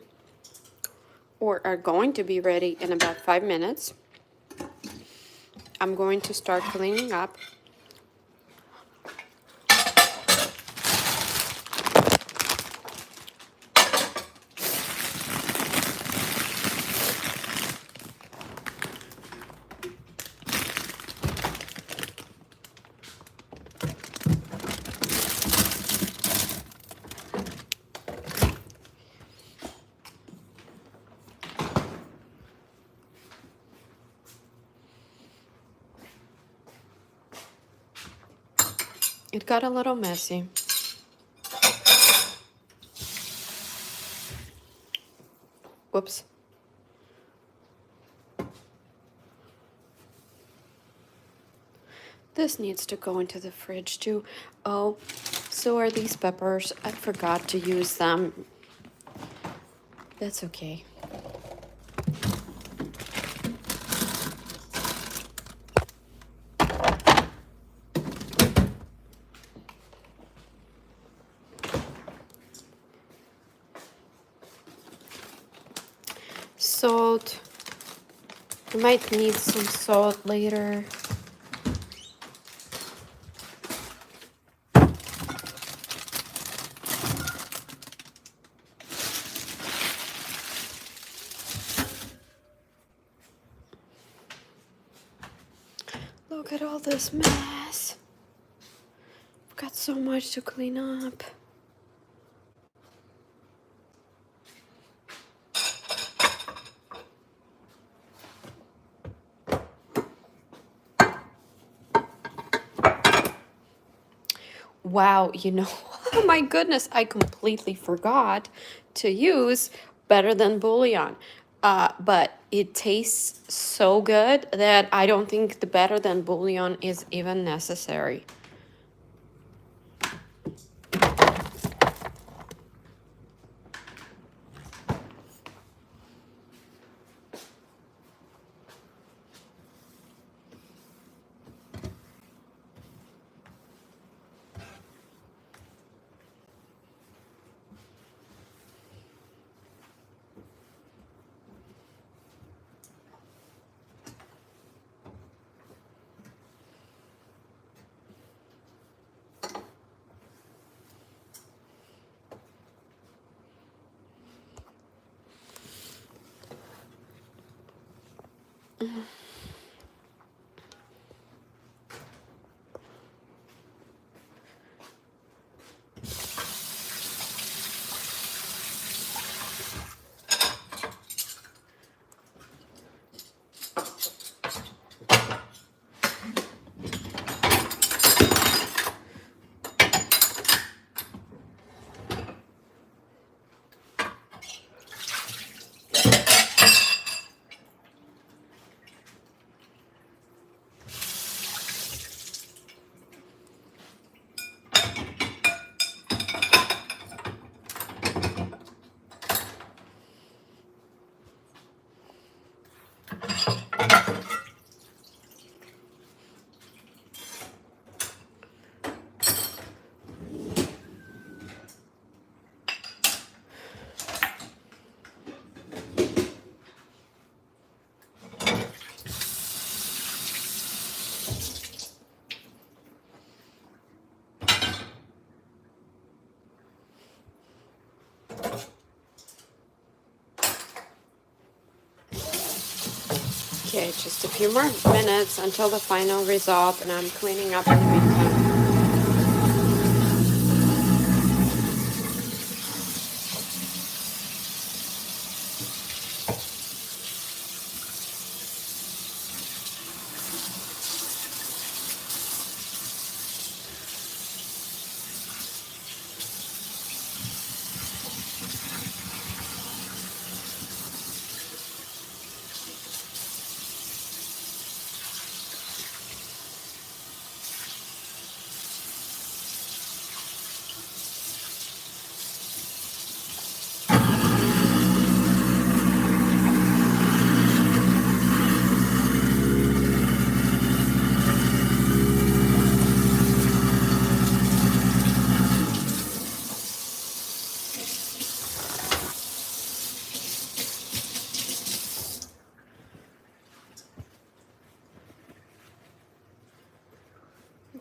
or are going to be ready in about 5 minutes. I'm going to start cleaning up. It got a little messy. Whoops. This needs to go into the fridge too. Oh, so are these peppers. I forgot to use them. That's okay. Salt. I might need some salt later. Look at all this mess. I've got so much to clean up. Wow, oh my goodness, I completely forgot to use better than bouillon. But it tastes so good that I don't think the better than bouillon is even necessary. Okay, just a few more minutes until the final result, and I'm cleaning up in the meantime.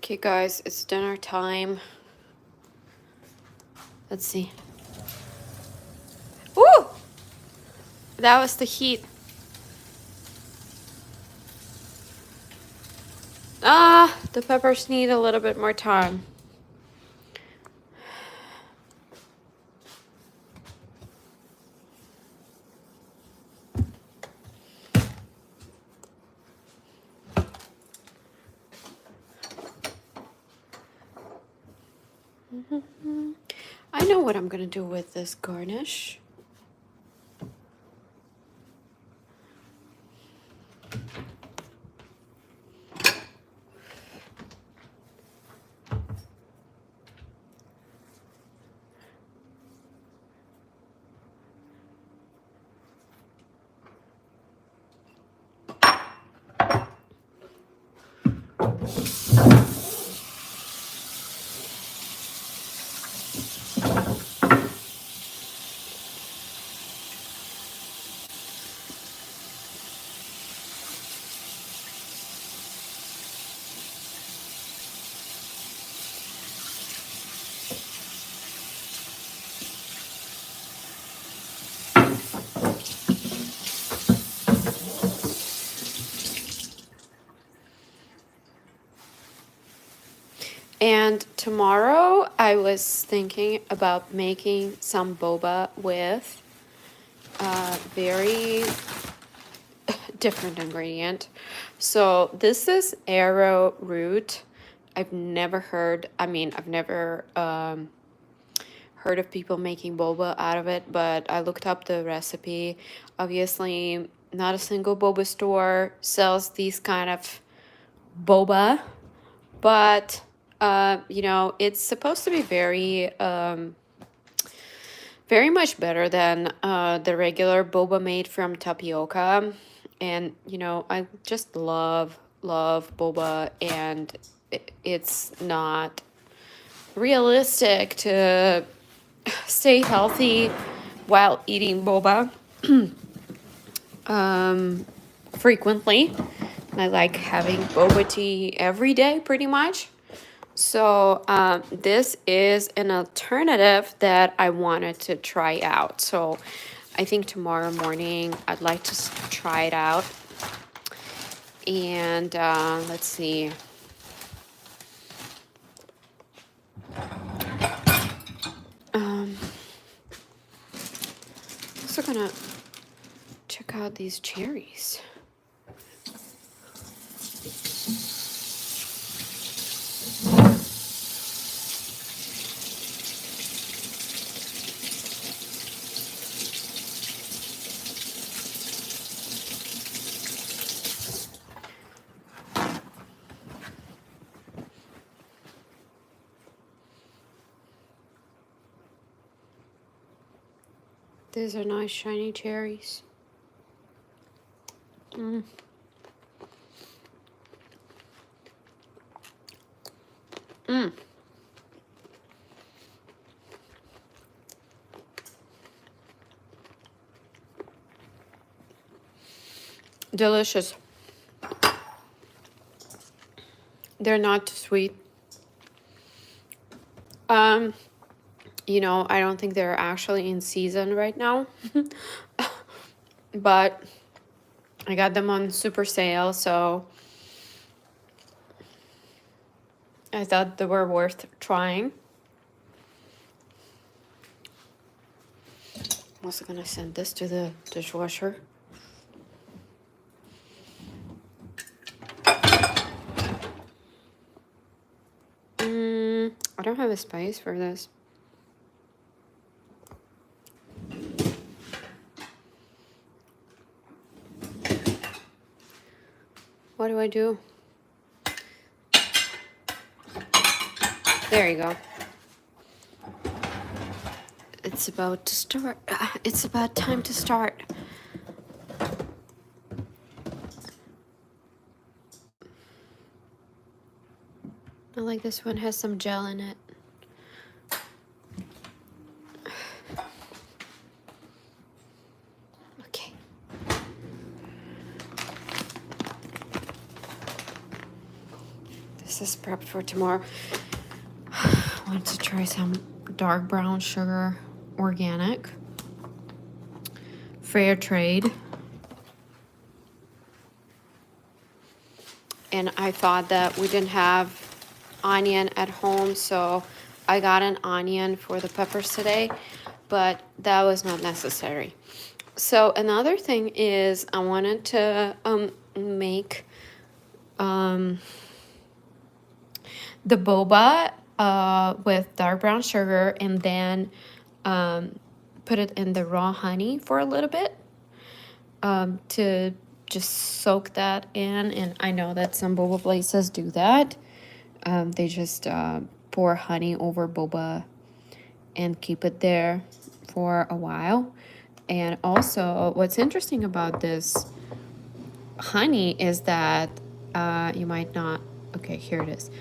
Okay, guys, it's dinner time. Let's see. Woo! That was the heat. The peppers need a little bit more time. I know what I'm gonna do with this garnish. And tomorrow I was thinking about making some boba with a very different ingredient. So this is arrowroot. I've never heard, I've never heard of people making boba out of it, but I looked up the recipe. Obviously, not a single boba store sells these kind of boba, but it's supposed to be very much better than the regular boba made from tapioca. And I just love boba, and it's not realistic to stay healthy while eating boba frequently. I like having boba tea every day pretty much. So this is an alternative that I wanted to try out. So I think tomorrow morning I'd like to try it out. And let's see. Also gonna check out these cherries. These are nice shiny cherries. Mm. Mm. Delicious. They're not too sweet. You know, I don't think they're actually in season right now. But I got them on super sale, so I thought they were worth trying. I'm also gonna send this to the dishwasher. I don't have a space for this. What do I do? There you go. It's about to start. It's about time to start. I like this one has some gel in it. Okay. This is prepped for tomorrow. I want to try some dark brown sugar, organic, fair trade. And I thought that we didn't have onion at home, so I got an onion for the peppers today, but that was not necessary. So another thing is I wanted to make the boba with dark brown sugar, and then put it in the raw honey for a little bit to just soak that in. And I know that some boba places do that. They just pour honey over boba and keep it there for a while. And also, what's interesting about this honey is that you might not, okay, here it is.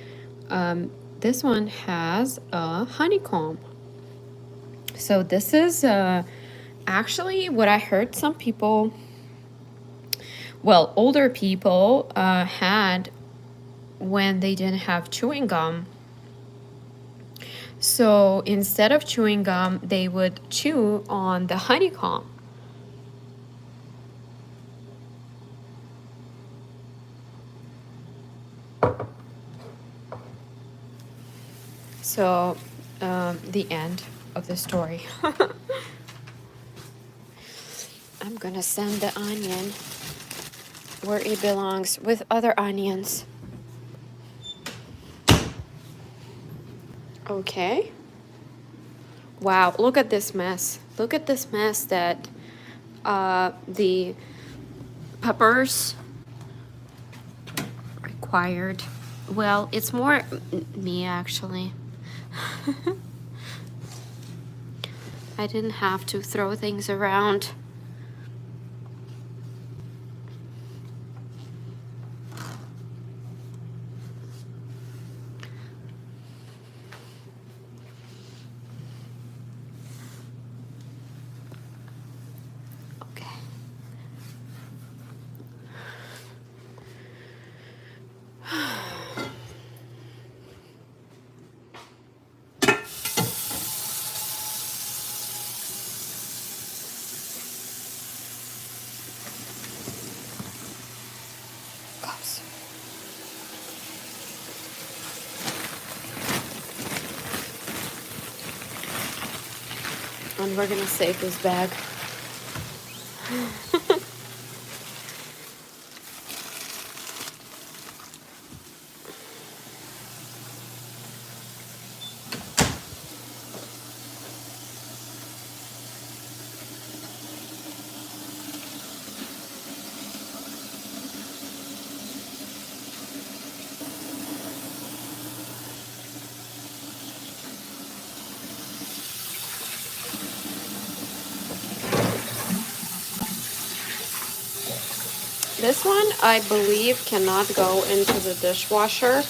This one has a honeycomb. So this is actually what I heard some people, well, older people had when they didn't have chewing gum. So instead of chewing gum, they would chew on the honeycomb. So the end of the story. I'm gonna send the onion where it belongs with other onions. Okay. Wow, look at this mess. Look at this mess that the peppers required. Well, it's more me actually. I didn't have to throw things around. And we're gonna save this bag. This one, I believe, cannot go into the dishwasher.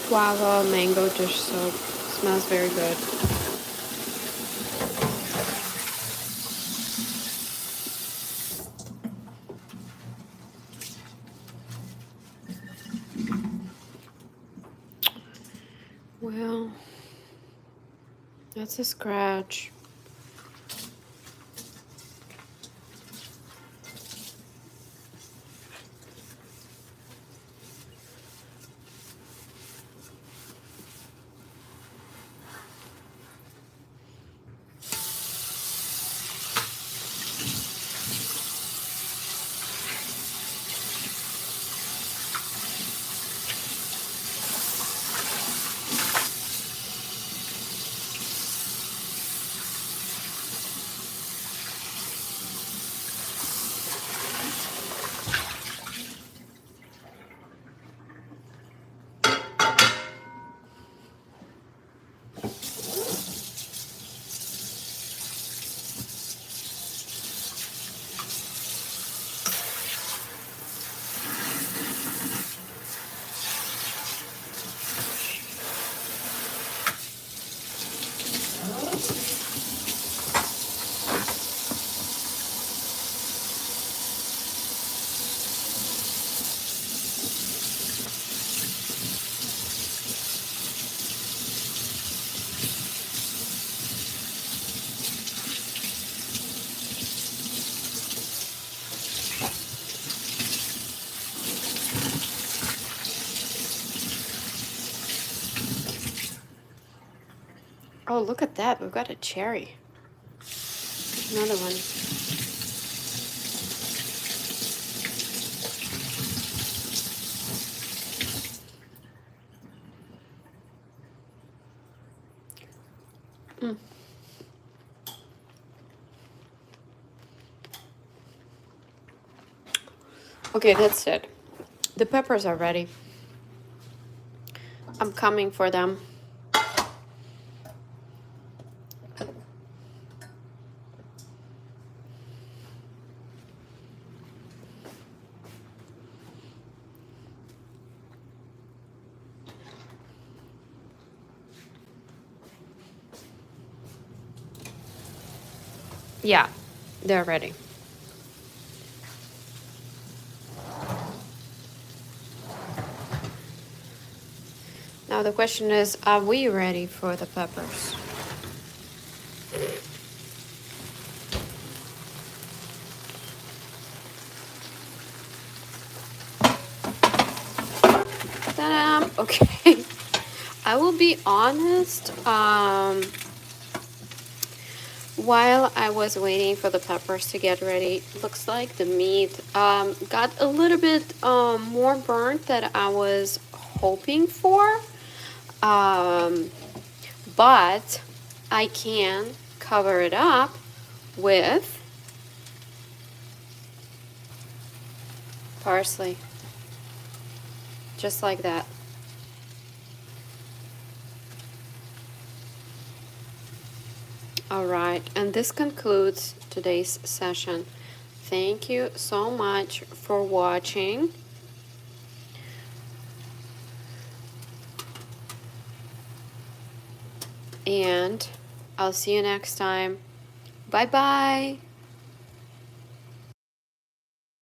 Guava mango dish soap. Smells very good. Well, that's a scratch. Oh, look at that. We've got a cherry. Another one. Mm. Okay, that's it. The peppers are ready. I'm coming for them. Yeah, they're ready. Now the question is, are we ready for the peppers? Ta-da! Okay. I will be honest, while I was waiting for the peppers to get ready, looks like the meat got a little bit more burnt than I was hoping for. But I can cover it up with parsley, just like that. All right, and this concludes today's session. Thank you so much for watching. And I'll see you next time. Bye-bye.